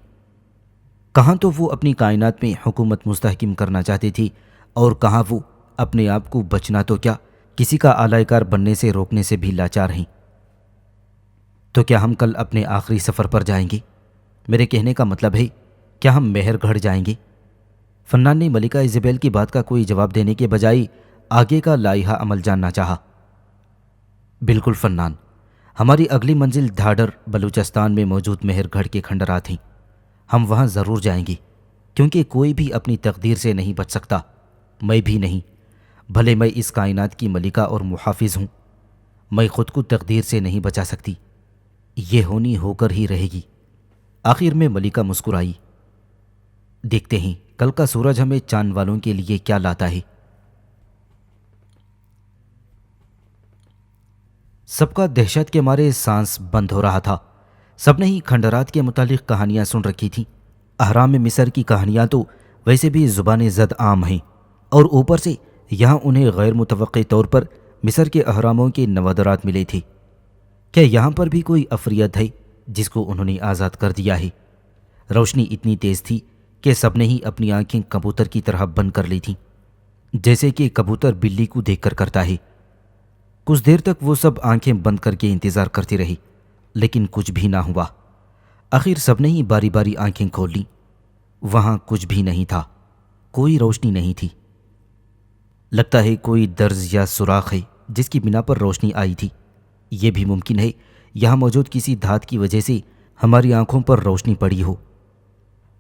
Speaker 1: کہاں تو وہ اپنی کائنات میں حکومت مستحکم کرنا چاہتی تھی اور کہاں وہ اپنے آپ کو بچنا تو کیا کسی کا اعلی کار بننے سے روکنے سے بھی لاچار ہیں۔ تو کیا ہم کل اپنے آخری سفر پر جائیں گے؟ میرے کہنے کا مطلب ہے، کیا ہم مہر گڑھ جائیں گے؟ فنان نے ملکہ ایزابیل کی بات کا کوئی جواب دینے کے بجائے آگے کا لائحہ عمل جاننا چاہا۔ بالکل فنان، ہماری اگلی منزل دھاڈر بلوچستان میں موجود مہر گڑھ کے کھنڈرات ہیں۔ ہم وہاں ضرور جائیں گے، کیونکہ کوئی بھی اپنی تقدیر سے نہیں بچ سکتا، میں بھی نہیں، بھلے میں اس کائنات کی ملکہ اور محافظ ہوں۔ میں خود کو تقدیر سے نہیں بچا سکتی، یہ ہونی ہو کر ہی رہے گی۔ آخر میں ملکہ مسکرائی۔ دیکھتے ہیں کل کا سورج ہمیں چاند والوں کے لیے کیا لاتا ہے۔ سب کا دہشت کے مارے سانس بند ہو رہا تھا۔ سب نے ہی کھنڈرات کے متعلق کہانیاں سن رکھی تھیں۔ اہرام مصر کی کہانیاں تو ویسے بھی زبان زد عام ہیں، اور اوپر سے یہاں انہیں غیر متوقع طور پر مصر کے اہراموں کے نوادرات ملے تھے۔ کیا یہاں پر بھی کوئی افریت ہے جس کو انہوں نے آزاد کر دیا ہے؟ روشنی اتنی تیز تھی کہ سب نے ہی اپنی آنکھیں کبوتر کی طرح بند کر لی تھیں، جیسے کہ کبوتر بلی کو دیکھ کر کرتا ہے۔ کچھ دیر تک وہ سب آنکھیں بند کر کے انتظار کرتے رہے، لیکن کچھ بھی نہ ہوا۔ آخر سب نے ہی باری باری آنکھیں کھول لیں۔ وہاں کچھ بھی نہیں تھا، کوئی روشنی نہیں تھی۔ لگتا ہے کوئی درز یا سوراخ ہے جس کی بنا پر روشنی آئی تھی۔ یہ بھی ممکن ہے یہاں موجود کسی دھات کی وجہ سے ہماری آنکھوں پر روشنی پڑی ہو۔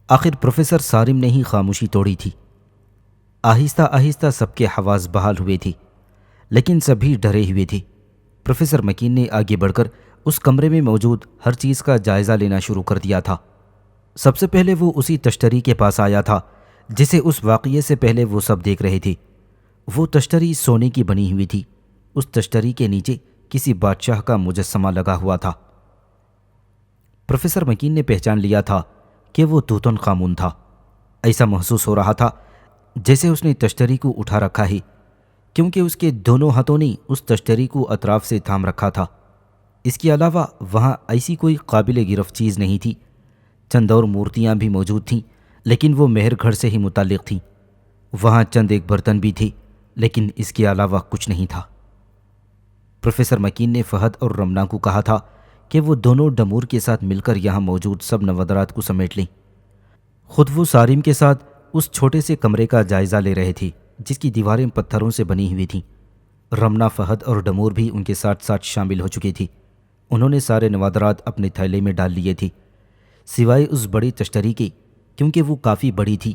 Speaker 1: آخر پروفیسر سارم نے ہی خاموشی توڑی تھی۔ آہستہ آہستہ سب کے حواس بحال ہوئے تھے، لیکن سبھی ڈرے ہوئے تھے۔ پروفیسر مکین نے آگے بڑھ کر اس کمرے میں موجود ہر چیز کا جائزہ لینا شروع کر دیا تھا۔ سب سے پہلے وہ اسی تشتری کے پاس آیا تھا جسے اس واقعے سے پہلے وہ سب دیکھ رہے تھے۔ وہ تشتری سونے کی بنی ہوئی تھی۔ اس تشتری کے نیچے کسی بادشاہ کا مجسمہ لگا ہوا تھا۔ پروفیسر مکین نے پہچان لیا تھا کہ وہ توتن خامون تھا۔ ایسا محسوس ہو رہا تھا جیسے اس نے تشتری کو اٹھا رکھا ہے، کیونکہ اس کے دونوں ہاتھوں نے اس تشتری کو اطراف سے تھام رکھا تھا۔ اس کے علاوہ وہاں ایسی کوئی قابل گرفت چیز نہیں تھی۔ چند اور مورتیاں بھی موجود تھیں، لیکن وہ مہر گھڑ سے ہی متعلق تھیں۔ وہاں چند ایک برتن بھی تھے، لیکن اس کے علاوہ کچھ نہیں تھا۔ پروفیسر مکین نے فہد اور رمنا کو کہا تھا کہ وہ دونوں ڈمور کے ساتھ مل کر یہاں موجود سب نوادرات کو سمیٹ لیں۔ خود وہ سارم کے ساتھ اس چھوٹے سے کمرے کا جائزہ لے رہے تھے جس کی دیواریں پتھروں سے بنی ہوئی تھیں۔ رمنا، فہد اور ڈمور بھی ان کے ساتھ ساتھ شامل ہو چکے تھی۔ انہوں نے سارے نوادرات اپنے تھیلے میں ڈال لیے تھے، سوائے اس بڑی تشتری کے، کیونکہ وہ کافی بڑی تھی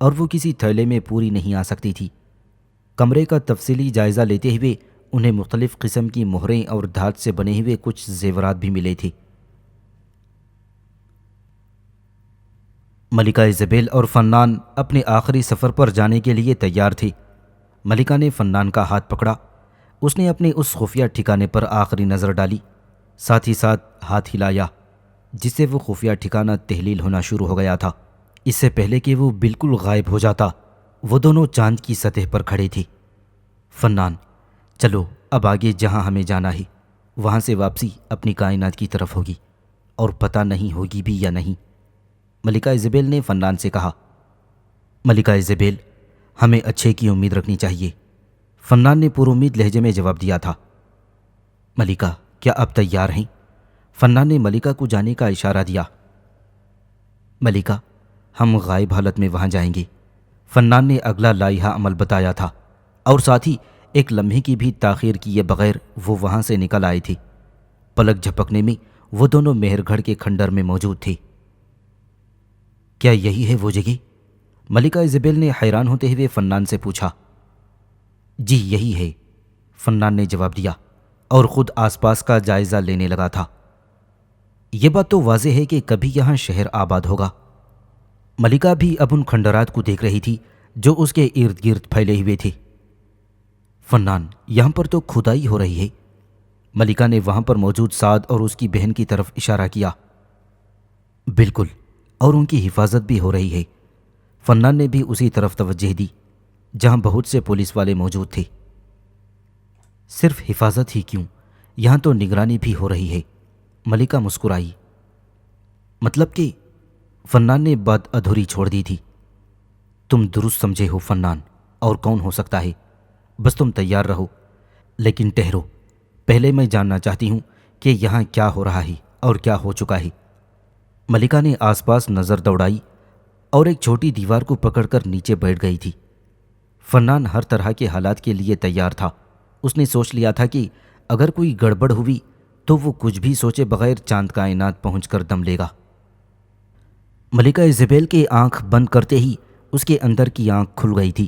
Speaker 1: اور وہ کسی تھیلے میں پوری نہیں آ سکتی تھی۔ کمرے کا تفصیلی جائزہ لیتے ہوئے انہیں مختلف قسم کی مہریں اور دھات سے بنے ہوئے کچھ زیورات بھی ملے تھے۔ ملکہ ایزابیل اور فنان اپنے آخری سفر پر جانے کے لیے تیار تھے۔ ملکہ نے فنان کا ہاتھ پکڑا۔ اس نے اپنے اس خفیہ ٹھکانے پر آخری نظر ڈالی، ساتھ ہی ساتھ ہاتھ ہلایا، جس سے وہ خفیہ ٹھکانہ تحلیل ہونا شروع ہو گیا تھا۔ اس سے پہلے کہ وہ بالکل غائب ہو جاتا، وہ دونوں چاند کی سطح پر کھڑے تھے۔ فنان، چلو اب آگے جہاں ہمیں جانا ہے، وہاں سے واپسی اپنی کائنات کی طرف ہوگی، اور پتہ نہیں ہوگی بھی یا نہیں، ملکہ ایزابیل نے فنان سے کہا۔ ملکہ ایزابیل، ہمیں اچھے کی امید رکھنی چاہیے، فنان نے پر امید لہجے میں جواب دیا تھا۔ ملکہ، کیا آپ تیار ہیں؟ فنان نے ملکہ کو جانے کا اشارہ دیا۔ ملکہ، ہم غائب حالت میں وہاں جائیں گے، فنان نے اگلا لائحہ عمل بتایا تھا، اور ساتھ ہی ایک لمحے کی بھی تاخیر کیے بغیر وہ وہاں سے نکل آئے تھے۔ پلک جھپکنے میں وہ دونوں مہر گھڑ کے کھنڈر میں موجود تھے۔ کیا یہی ہے وہ جگہ؟ ملکہ ایزابیل نے حیران ہوتے ہوئے فنان سے پوچھا۔ جی یہی ہے، فنان نے جواب دیا، اور خود آس پاس کا جائزہ لینے لگا تھا۔ یہ بات تو واضح ہے کہ کبھی یہاں شہر آباد ہوگا۔ ملکہ بھی اب ان کھنڈرات کو دیکھ رہی تھی جو اس کے ارد گرد پھیلے ہوئے تھے۔ فنان، یہاں پر تو کھدائی ہو رہی ہے۔ ملکہ نے وہاں پر موجود سعد اور اس کی بہن کی طرف اشارہ کیا۔ بالکل، اور ان کی حفاظت بھی ہو رہی ہے۔ فنان نے بھی اسی طرف توجہ دی جہاں بہت سے پولیس والے موجود تھے۔ صرف حفاظت ہی کیوں، یہاں تو نگرانی بھی ہو رہی ہے، ملکہ مسکرائی۔ مطلب کہ؟ فنان نے بات ادھوری چھوڑ دی تھی۔ تم درست سمجھے ہو فنان، اور کون ہو سکتا ہے؟ بس تم تیار رہو، لیکن ٹھہرو، پہلے میں جاننا چاہتی ہوں کہ یہاں کیا ہو رہا ہے اور کیا ہو چکا ہے۔ ملکہ نے آس پاس نظر دوڑائی اور ایک چھوٹی دیوار کو پکڑ کر نیچے بیٹھ گئی تھی۔ فنان ہر طرح کے حالات کے لیے تیار تھا۔ اس نے سوچ لیا تھا کہ اگر کوئی گڑبڑ ہوئی تو وہ کچھ بھی سوچے بغیر چاند کائنات پہنچ کر دم لے گا۔ ملکہ ایزابیل کے آنکھ بند کرتے ہی اس کے اندر کی آنکھ کھل گئی تھی۔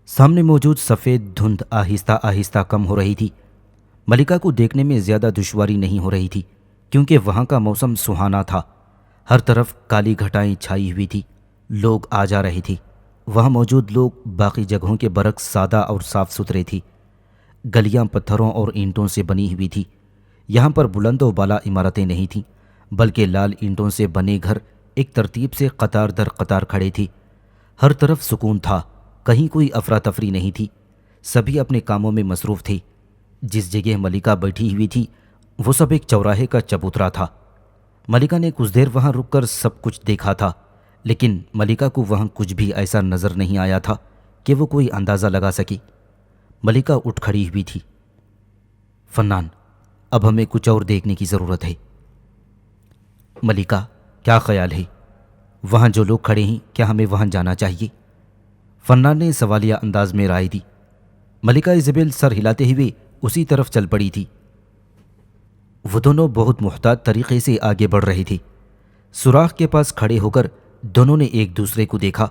Speaker 1: سامنے موجود سفید دھند آہستہ آہستہ کم ہو رہی تھی۔ ملکہ کو دیکھنے میں زیادہ دشواری نہیں ہو رہی تھی، کیونکہ وہاں کا موسم سہانا تھا۔ ہر طرف کالی گھٹائیں چھائی ہوئی تھی، لوگ آ جا رہے تھے۔ وہاں موجود لوگ باقی جگہوں کے برعکس سادہ اور صاف ستھرے تھے۔ گلیاں پتھروں اور اینٹوں سے بنی ہوئی تھی۔ یہاں پر بلند و بالا عمارتیں نہیں تھیں، بلکہ لال اینٹوں سے بنے گھر ایک ترتیب سے قطار در قطار کھڑے تھے۔ ہر طرف سکون تھا، کہیں کوئی افراتفری نہیں تھی، سبھی اپنے کاموں میں مصروف تھے۔ جس جگہ ملکہ بیٹھی ہوئی تھی وہ سب ایک چوراہے کا چبوترا تھا۔ ملکہ نے کچھ دیر وہاں رک کر سب کچھ دیکھا تھا، لیکن ملکہ کو وہاں کچھ بھی ایسا نظر نہیں آیا تھا کہ وہ کوئی اندازہ لگا سکے۔ ملکہ اٹھ کھڑی ہوئی تھی۔ فنان، اب ہمیں کچھ اور دیکھنے کی ضرورت ہے۔ ملکہ، کیا خیال ہے؟ وہاں جو لوگ کھڑے ہیں، کیا ہمیں وہاں جانا چاہیے؟ فنان نے سوالیہ انداز میں رائے دی۔ ملکہ ایزابیل سر ہلاتے ہوئے اسی طرف چل پڑی تھی۔ وہ دونوں بہت محتاط طریقے سے آگے بڑھ رہے تھے۔ سوراخ کے پاس کھڑے ہو کر دونوں نے ایک دوسرے کو دیکھا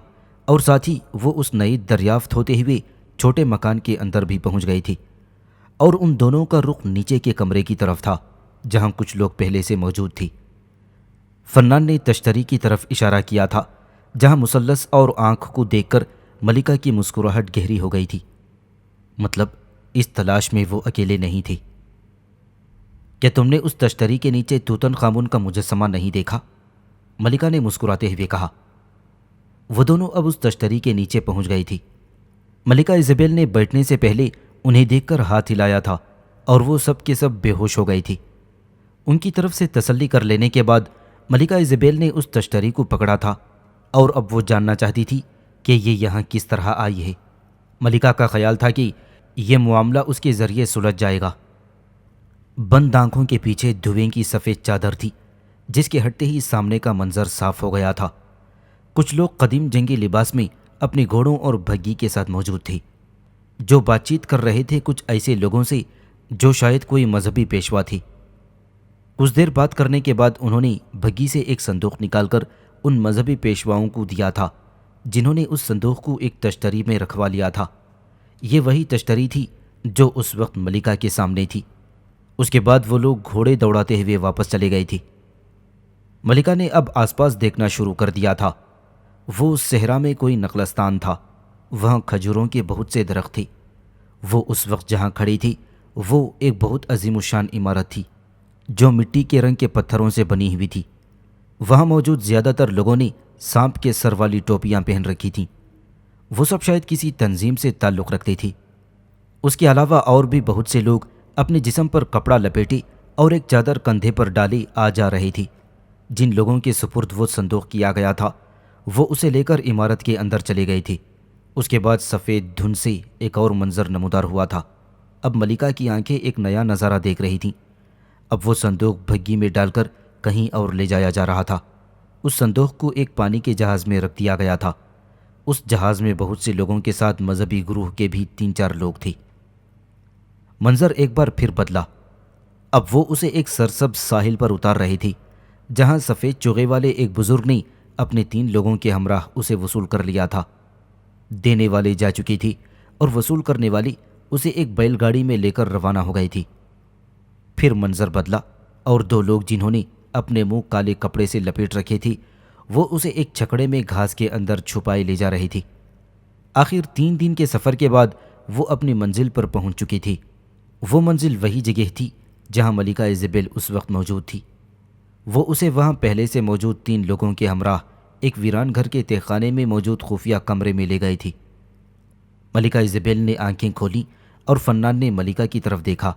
Speaker 1: اور ساتھ ہی وہ اس نئی دریافت ہوتے ہوئے چھوٹے مکان کے اندر بھی پہنچ گئی تھی، اور ان دونوں کا رخ نیچے کے کمرے کی طرف تھا جہاں کچھ لوگ پہلے سے موجود تھے۔ فنان نے تشتری کی طرف اشارہ کیا تھا جہاں مثلث اور آنکھ کو دیکھ کر ملکہ کی مسکراہٹ گہری ہو گئی تھی۔ مطلب اس تلاش میں وہ اکیلے نہیں تھے۔ کیا تم نے اس تشتری کے نیچے توتن خامون کا مجسمہ نہیں دیکھا؟ ملکہ نے مسکراتے ہوئے کہا۔ وہ دونوں اب اس تشتری کے نیچے پہنچ گئی تھی۔ ملکہ ایزابیل نے بیٹھنے سے پہلے انہیں دیکھ کر ہاتھ ہلایا تھا اور وہ سب کے سب بے ہوش ہو گئی تھی۔ ان کی طرف سے تسلی کر لینے کے بعد ملکہ ایزابیل نے اس تشتری کو پکڑا تھا اور اب وہ جاننا چاہتی تھی کہ یہ یہاں کس طرح آئی ہے۔ ملکہ کا خیال تھا کہ یہ معاملہ اس کے ذریعے سلجھ جائے گا۔ بند آنکھوں کے پیچھے دھویں کی سفید چادر تھی جس کے ہٹتے ہی سامنے کا منظر صاف ہو گیا تھا۔ کچھ لوگ قدیم جنگی لباس میں اپنے گھوڑوں اور بھگی کے ساتھ موجود تھے جو بات چیت کر رہے تھے کچھ ایسے لوگوں سے جو شاید کوئی مذہبی پیشوا تھے۔ کچھ دیر بات کرنے کے بعد انہوں نے بھگی سے ایک صندوق نکال کر ان مذہبی پیشواؤں کو دیا تھا جنہوں نے اس صندوق کو ایک تشتری میں رکھوا لیا تھا۔ یہ وہی تشتری تھی جو اس وقت ملکہ کے سامنے تھی۔ اس کے بعد وہ لوگ گھوڑے دوڑاتے ہوئے واپس چلے گئے تھے۔ ملکہ نے اب آس پاس دیکھنا شروع کر دیا تھا۔ وہ اس صحرا میں کوئی نقلستان تھا، وہاں کھجوروں کے بہت سے درخت تھے۔ وہ اس وقت جہاں کھڑی تھی وہ ایک بہت عظیم الشان عمارت تھی جو مٹی کے رنگ کے پتھروں سے بنی ہوئی تھی۔ وہاں موجود زیادہ تر لوگوں نے سانپ کے سر والی ٹوپیاں پہن رکھی تھیں۔ وہ سب شاید کسی تنظیم سے تعلق رکھتے تھے۔ اس کے علاوہ اور بھی بہت سے لوگ اپنے جسم پر کپڑا لپیٹے اور ایک چادر کندھے پر ڈالے آ جا رہے تھے۔ جن لوگوں کے سپرد وہ صندوق کیا گیا تھا وہ اسے لے کر عمارت کے اندر چلے گئے تھے۔ اس کے بعد سفید دھند سے ایک اور منظر نمودار ہوا تھا۔ اب ملکہ کی آنکھیں ایک نیا نظارہ دیکھ رہی تھیں۔ اب وہ صندوق بھگی میں ڈال کر کہیں اور لے جایا جا رہا تھا۔ اس صندوق کو ایک پانی کے جہاز میں رکھ دیا گیا تھا۔ اس جہاز میں بہت سے لوگوں کے ساتھ مذہبی گروہ کے بھی 3-4 لوگ تھے۔ منظر ایک بار پھر بدلا۔ اب وہ اسے ایک سرسبز ساحل پر اتار رہے تھے جہاں سفید چوغے والے ایک بزرگ نے اپنے 3 لوگوں کے ہمراہ اسے وصول کر لیا تھا۔ دینے والے جا چکی تھی اور وصول کرنے والی اسے ایک بیل گاڑی میں لے کر روانہ ہو گئی تھی۔ پھر منظر بدلا اور 2 لوگ جنہوں نے اپنے منہ کالے کپڑے سے لپیٹ رکھے تھے وہ اسے ایک چھکڑے میں گھاس کے اندر چھپائے لے جا رہی تھی۔ آخر 3 دن کے سفر کے بعد وہ اپنی منزل پر پہنچ چکی تھی۔ وہ منزل وہی جگہ تھی جہاں ملکہ ایزابیل اس وقت موجود تھی۔ وہ اسے وہاں پہلے سے موجود 3 لوگوں کے ہمراہ ایک ویران گھر کے تہخانے میں موجود خفیہ کمرے میں لے گئی تھی۔ ملکہ ایزابیل نے آنکھیں کھولیں اور فنان نے ملکہ کی طرف دیکھا۔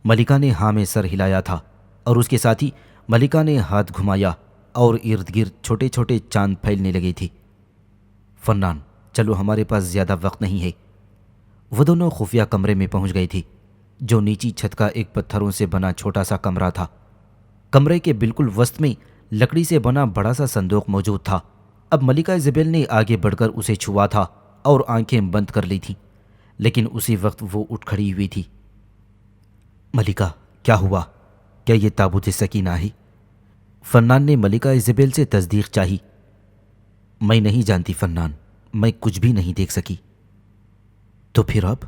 Speaker 1: ملکہ نے ہاں میں سر ہلایا تھا اور اس کے ساتھ ہی ملکہ نے ہاتھ گھمایا اور ارد گرد چھوٹے چھوٹے چاند پھیلنے لگے تھے۔ فنان، چلو ہمارے پاس زیادہ وقت نہیں ہے۔ وہ دونوں خفیہ کمرے میں پہنچ گئی تھی جو نیچی چھت کا ایک پتھروں سے بنا چھوٹا سا کمرہ تھا۔ کمرے کے بالکل وسط میں لکڑی سے بنا بڑا سا صندوق موجود تھا۔ اب ملکہ ایزابیل نے آگے بڑھ کر اسے چھوا تھا اور آنکھیں بند کر لی تھیں، لیکن اسی وقت وہ اٹھ کھڑی ہوئی تھی۔ ملکہ، کیا ہوا؟ کیا یہ تابوت سکینہ ہے؟ فنان نے ملکہ ایزابیل سے تصدیق چاہی۔ میں نہیں جانتی فنان، میں کچھ بھی نہیں دیکھ سکی۔ تو پھر اب؟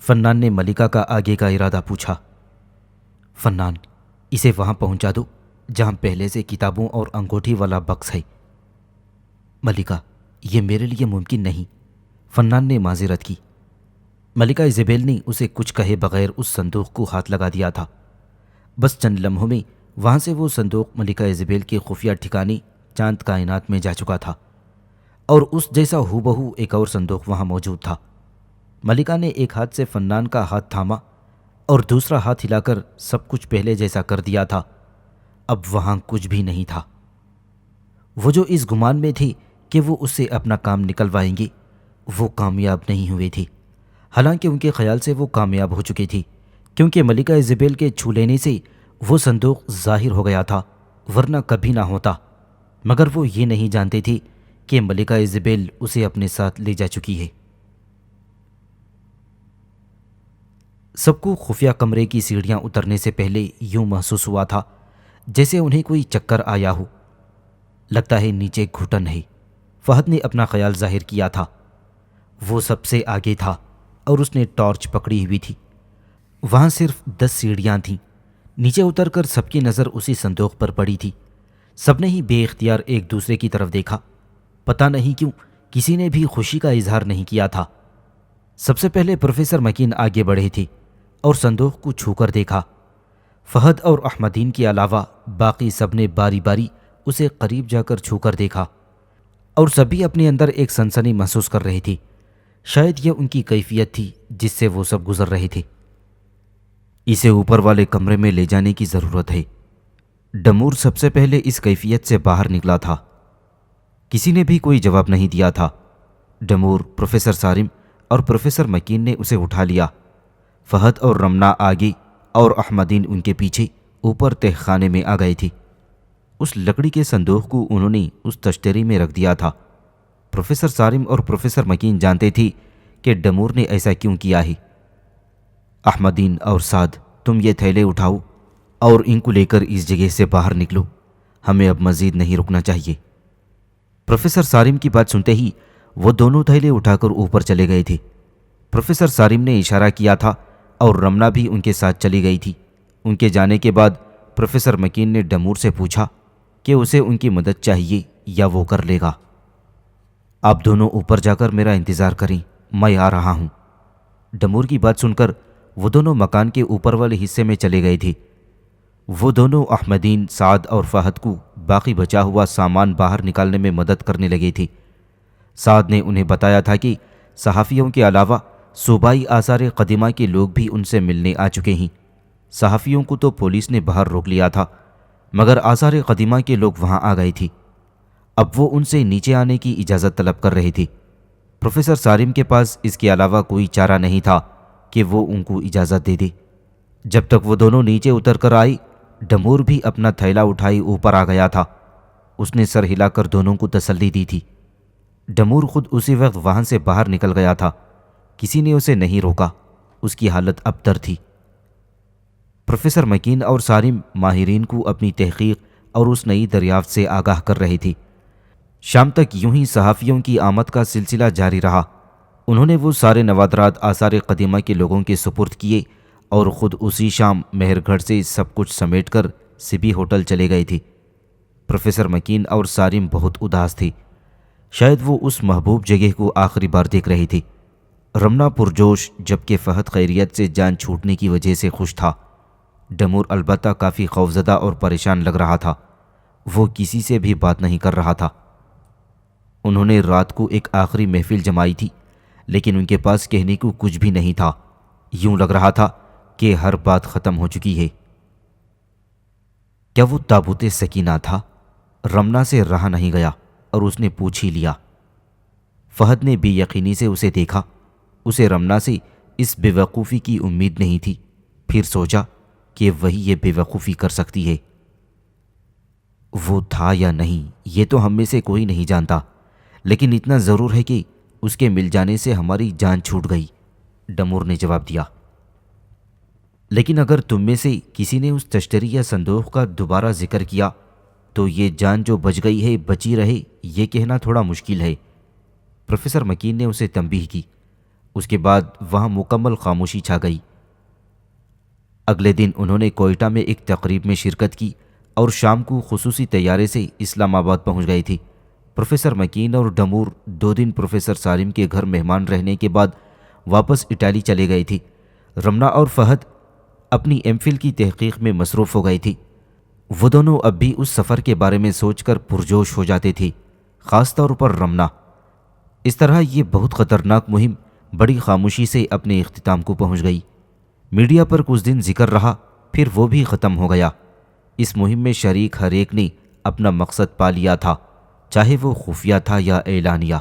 Speaker 1: فنان نے ملکہ کا آگے کا ارادہ پوچھا۔ فنان، اسے وہاں پہنچا دو جہاں پہلے سے کتابوں اور انگوٹھی والا بکس ہے۔ ملکہ، یہ میرے لیے ممکن نہیں، فنان نے معذرت کی۔ ملکہ ایزابیل نے اسے کچھ کہے بغیر اس صندوق کو ہاتھ لگا دیا تھا۔ بس چند لمحوں میں وہاں سے وہ صندوق ملکہ ایزابیل کے خفیہ ٹھکانے چاند کائنات میں جا چکا تھا، اور اس جیسا ہو بہو ایک اور صندوق وہاں موجود تھا۔ ملکہ نے ایک ہاتھ سے فنان کا ہاتھ تھاما اور دوسرا ہاتھ ہلا کر سب کچھ پہلے جیسا کر دیا تھا۔ اب وہاں کچھ بھی نہیں تھا۔ وہ جو اس گمان میں تھے کہ وہ اس سے اپنا کام نکلوائیں گے، وہ کامیاب نہیں ہوئے تھے، حالانکہ ان کے خیال سے وہ کامیاب ہو چکے تھے، کیونکہ ملکہ ایزابیل کے چھو لینے سے وہ صندوق ظاہر ہو گیا تھا، ورنہ کبھی نہ ہوتا۔ مگر وہ یہ نہیں جانتے تھے کہ ملکہ ایزابیل اسے اپنے ساتھ لے جا چکی ہے۔ سب کو خفیہ کمرے کی سیڑھیاں اترنے سے پہلے یوں محسوس ہوا تھا جیسے انہیں کوئی چکر آیا ہو۔ لگتا ہے نیچے گھٹن ہے، فہد نے اپنا خیال ظاہر کیا تھا۔ وہ سب سے آگے تھا اور اس نے ٹارچ پکڑی ہوئی تھی۔ وہاں صرف 10 سیڑھیاں تھیں۔ نیچے اتر کر سب کی نظر اسی صندوق پر پڑی تھی۔ سب نے ہی بے اختیار ایک دوسرے کی طرف دیکھا۔ پتہ نہیں کیوں کسی نے بھی خوشی کا اظہار نہیں کیا تھا۔ سب سے پہلے پروفیسر مکین آگے بڑھے تھے اور صندوق کو چھو کر دیکھا۔ فہد اور احمدین کے علاوہ باقی سب نے باری باری اسے قریب جا کر چھو کر دیکھا، اور سبھی اپنے اندر ایک سنسنی محسوس کر رہے تھے۔ شاید یہ ان کی کیفیت تھی جس سے وہ سب گزر رہے تھے۔ اسے اوپر والے کمرے میں لے جانے کی ضرورت ہے۔ ڈمور سب سے پہلے اس کیفیت سے باہر نکلا تھا۔ کسی نے بھی کوئی جواب نہیں دیا تھا۔ ڈمور، پروفیسر سارم اور پروفیسر مکین نے اسے اٹھا لیا۔ فہد اور رمنا آگے اور احمدین ان کے پیچھے اوپر تہ خانے میں آ گئے تھے۔ اس لکڑی کے صندوق کو انہوں نے اس تشتری میں رکھ دیا تھا۔ پروفیسر سارم اور پروفیسر مکین جانتے تھے کہ ڈمور نے ایسا کیوں کیا ہے۔ احمدین اور سعد، تم یہ تھیلے اٹھاؤ اور ان کو لے کر اس جگہ سے باہر نکلو، ہمیں اب مزید نہیں رکنا چاہیے۔ پروفیسر سارم کی بات سنتے ہی وہ دونوں تھیلے اٹھا کر اوپر چلے گئے تھے۔ پروفیسر سارم نے اشارہ کیا تھا اور رمنا بھی ان کے ساتھ چلی گئی تھی۔ ان کے جانے کے بعد پروفیسر مکین نے ڈمور سے پوچھا کہ اسے ان کی مدد چاہیے یا وہ کر لے گا۔ آپ دونوں اوپر جا کر میرا انتظار کریں، میں آ رہا ہوں۔ ڈمور کی بات سن کر وہ دونوں مکان کے اوپر والے حصے میں چلے گئے تھے۔ وہ دونوں احمدین، سعد اور فہد کو باقی بچا ہوا سامان باہر نکالنے میں مدد کرنے لگے تھے۔ سعد نے انہیں بتایا تھا کہ صحافیوں کے علاوہ صوبائی آثار قدیمہ کے لوگ بھی ان سے ملنے آ چکے ہیں۔ صحافیوں کو تو پولیس نے باہر روک لیا تھا، مگر آثار قدیمہ کے لوگ وہاں آ گئے تھے۔ اب وہ ان سے نیچے آنے کی اجازت طلب کر رہے تھے۔ پروفیسر سارم کے پاس اس کے علاوہ کوئی چارہ نہیں تھا کہ وہ ان کو اجازت دے دے۔ جب تک وہ دونوں نیچے اتر کر آئے، ڈمور بھی اپنا تھیلا اٹھائی اوپر آ گیا تھا۔ اس نے سر ہلا کر دونوں کو تسلی دی تھی۔ ڈمور خود اسی وقت وہاں سے باہر نکل گیا تھا۔ کسی نے اسے نہیں روکا۔ اس کی حالت ابتر تھی۔ پروفیسر مکین اور سارم ماہرین کو اپنی تحقیق اور اس نئی دریافت سے آگاہ کر رہے تھے۔ شام تک یوں ہی صحافیوں کی آمد کا سلسلہ جاری رہا۔ انہوں نے وہ سارے نوادرات آثار قدیمہ کے لوگوں کے سپرد کیے اور خود اسی شام مہر گڑھ سے سب کچھ سمیٹ کر سبی ہوٹل چلے گئے تھے۔ پروفیسر مکین اور سارم بہت اداس تھے۔ شاید وہ اس محبوب جگہ کو آخری بار دیکھ رہے تھے۔ رمنا پرجوش، جبکہ فہد خیریت سے جان چھوٹنے کی وجہ سے خوش تھا۔ ڈمور البتہ کافی خوفزدہ اور پریشان لگ رہا تھا۔ وہ کسی سے بھی بات نہیں کر رہا تھا۔ انہوں نے رات کو ایک آخری محفل جمائی تھی، لیکن ان کے پاس کہنے کو کچھ بھی نہیں تھا۔ یوں لگ رہا تھا کہ ہر بات ختم ہو چکی ہے۔ کیا وہ تابوت سکینہ تھا؟ رمنا سے رہا نہیں گیا اور اس نے پوچھ ہی لیا۔ فہد نے بے یقینی سے اسے دیکھا۔ اسے رمنا سے اس بے وقوفی کی امید نہیں تھی۔ پھر سوچا کہ وہی یہ بے وقوفی کر سکتی ہے۔ وہ تھا یا نہیں یہ تو ہم میں سے کوئی نہیں جانتا، لیکن اتنا ضرور ہے کہ اس کے مل جانے سے ہماری جان چھوٹ گئی، ڈمور نے جواب دیا۔ لیکن اگر تم میں سے کسی نے اس تشتری یا صندوق کا دوبارہ ذکر کیا تو یہ جان جو بچ گئی ہے بچی رہے، یہ کہنا تھوڑا مشکل ہے۔ پروفیسر مکین نے اسے تنبیہ کی۔ اس کے بعد وہاں مکمل خاموشی چھا گئی۔ اگلے دن انہوں نے کوئٹہ میں ایک تقریب میں شرکت کی اور شام کو خصوصی طیارے سے اسلام آباد پہنچ گئے تھے۔ پروفیسر مکین اور ڈمور 2 دن پروفیسر سارم کے گھر مہمان رہنے کے بعد واپس اٹالی چلے گئے تھے۔ رمنا اور فہد اپنی ایم فل کی تحقیق میں مصروف ہو گئے تھے۔ وہ دونوں اب بھی اس سفر کے بارے میں سوچ کر پرجوش ہو جاتے تھے، خاص طور پر رمنا۔ اس طرح یہ بہت خطرناک مہم بڑی خاموشی سے اپنے اختتام کو پہنچ گئی۔ میڈیا پر کچھ دن ذکر رہا، پھر وہ بھی ختم ہو گیا۔ اس مہم میں شریک ہر ایک نے اپنا مقصد پا لیا تھا، چاہے وہ خفیہ تھا یا اعلانیہ۔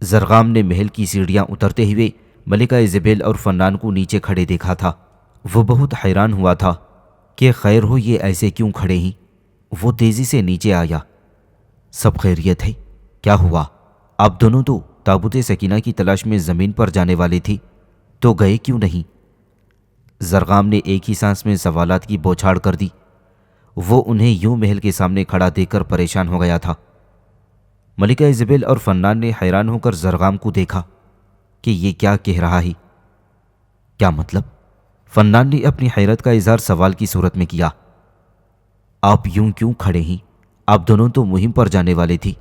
Speaker 1: زرغام نے محل کی سیڑھیاں اترتے ہوئے ملکہ ایزابیل اور فنان کو نیچے کھڑے دیکھا تھا۔ وہ بہت حیران ہوا تھا کہ خیر ہو یہ ایسے کیوں کھڑے ہیں۔ وہ تیزی سے نیچے آیا۔ سب خیریت ہے؟ کیا ہوا؟ آپ دونوں تو تابوت سکینہ کی تلاش میں زمین پر جانے والے تھے، تو گئے کیوں نہیں؟ زرغام نے ایک ہی سانس میں سوالات کی بوچھاڑ کر دی۔ وہ انہیں یوں محل کے سامنے کھڑا دیکھ کر پریشان ہو گیا تھا۔ ملکہ ایزابیل اور فنان نے حیران ہو کر زرغام کو دیکھا کہ یہ کیا کہہ رہا ہے۔ کیا مطلب؟ فنان نے اپنی حیرت کا اظہار سوال کی صورت میں کیا۔ آپ یوں کیوں کھڑے ہیں؟ آپ دونوں تو مہم پر جانے والے تھے،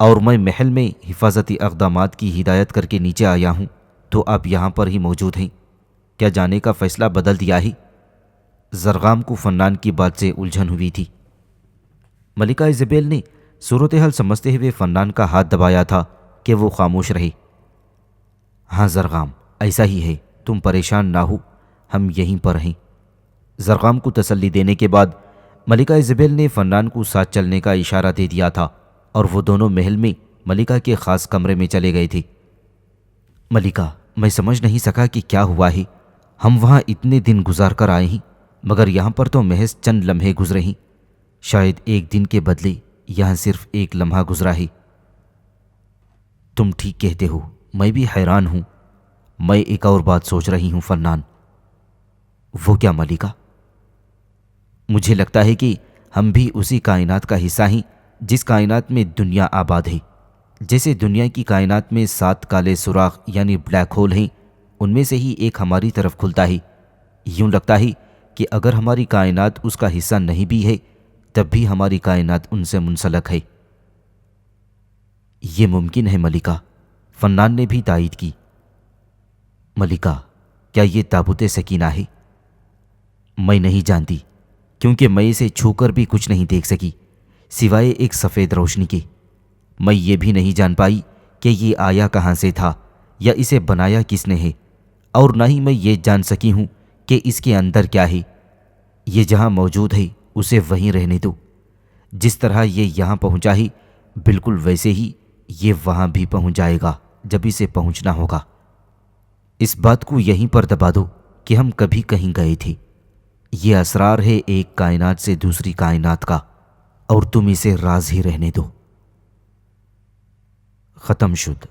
Speaker 1: اور میں محل میں حفاظتی اقدامات کی ہدایت کر کے نیچے آیا ہوں، تو آپ یہاں پر ہی موجود ہیں۔ کیا جانے کا فیصلہ بدل دیا ہے؟ زرغام کو فنان کی بات سے الجھن ہوئی تھی۔ ملکہ ایزابیل نے صورتحال سمجھتے ہوئے فنان کا ہاتھ دبایا تھا کہ وہ خاموش رہے۔ ہاں زرغام، ایسا ہی ہے، تم پریشان نہ ہو، ہم یہیں پر ہیں۔ زرغام کو تسلی دینے کے بعد ملکہ ایزابیل نے فنان کو ساتھ چلنے کا اشارہ دے دیا تھا، اور وہ دونوں محل میں ملکہ کے خاص کمرے میں چلے گئے تھے۔ ملکہ، میں سمجھ نہیں سکا کہ کیا ہوا ہے۔ ہم وہاں اتنے دن گزار کر آئے ہیں، مگر یہاں پر تو محض چند لمحے گزرے ہیں۔ شاید ایک دن کے بدلے یہاں صرف ایک لمحہ گزرا ہے۔ تم ٹھیک کہتے ہو، میں بھی حیران ہوں۔ میں ایک اور بات سوچ رہی ہوں فنان۔ وہ کیا ملکہ؟ مجھے لگتا ہے کہ ہم بھی اسی کائنات کا حصہ ہیں جس کائنات میں دنیا آباد ہے۔ جیسے دنیا کی کائنات میں 7 کالے سوراخ یعنی بلیک ہول ہیں، ان میں سے ہی ایک ہماری طرف کھلتا ہے۔ یوں لگتا ہے کہ اگر ہماری کائنات اس کا حصہ نہیں بھی ہے، تب بھی ہماری کائنات ان سے منسلک ہے۔ یہ ممکن ہے ملکہ، فنان نے بھی تائید کی۔ ملکہ، کیا یہ تابوت سکینہ ہے؟ میں نہیں جانتی، کیونکہ میں اسے چھو کر بھی کچھ نہیں دیکھ سکی سوائے ایک سفید روشنی کے۔ میں یہ بھی نہیں جان پائی کہ یہ آیا کہاں سے تھا یا اسے بنایا کس نے ہے، اور نہ ہی میں یہ جان سکی ہوں کہ اس کے اندر کیا ہے۔ یہ جہاں موجود ہے اسے وہیں رہنے دو۔ جس طرح یہ یہاں پہنچا ہے، بالکل ویسے ہی یہ وہاں بھی پہنچ جائے گا جب اسے پہنچنا ہوگا۔ اس بات کو یہیں پر دبا دو کہ ہم کبھی کہیں گئے تھے۔ یہ اسرار ہے ایک کائنات سے دوسری کائنات کا، اور تم اسے راز ہی رہنے دو۔ ختم شد۔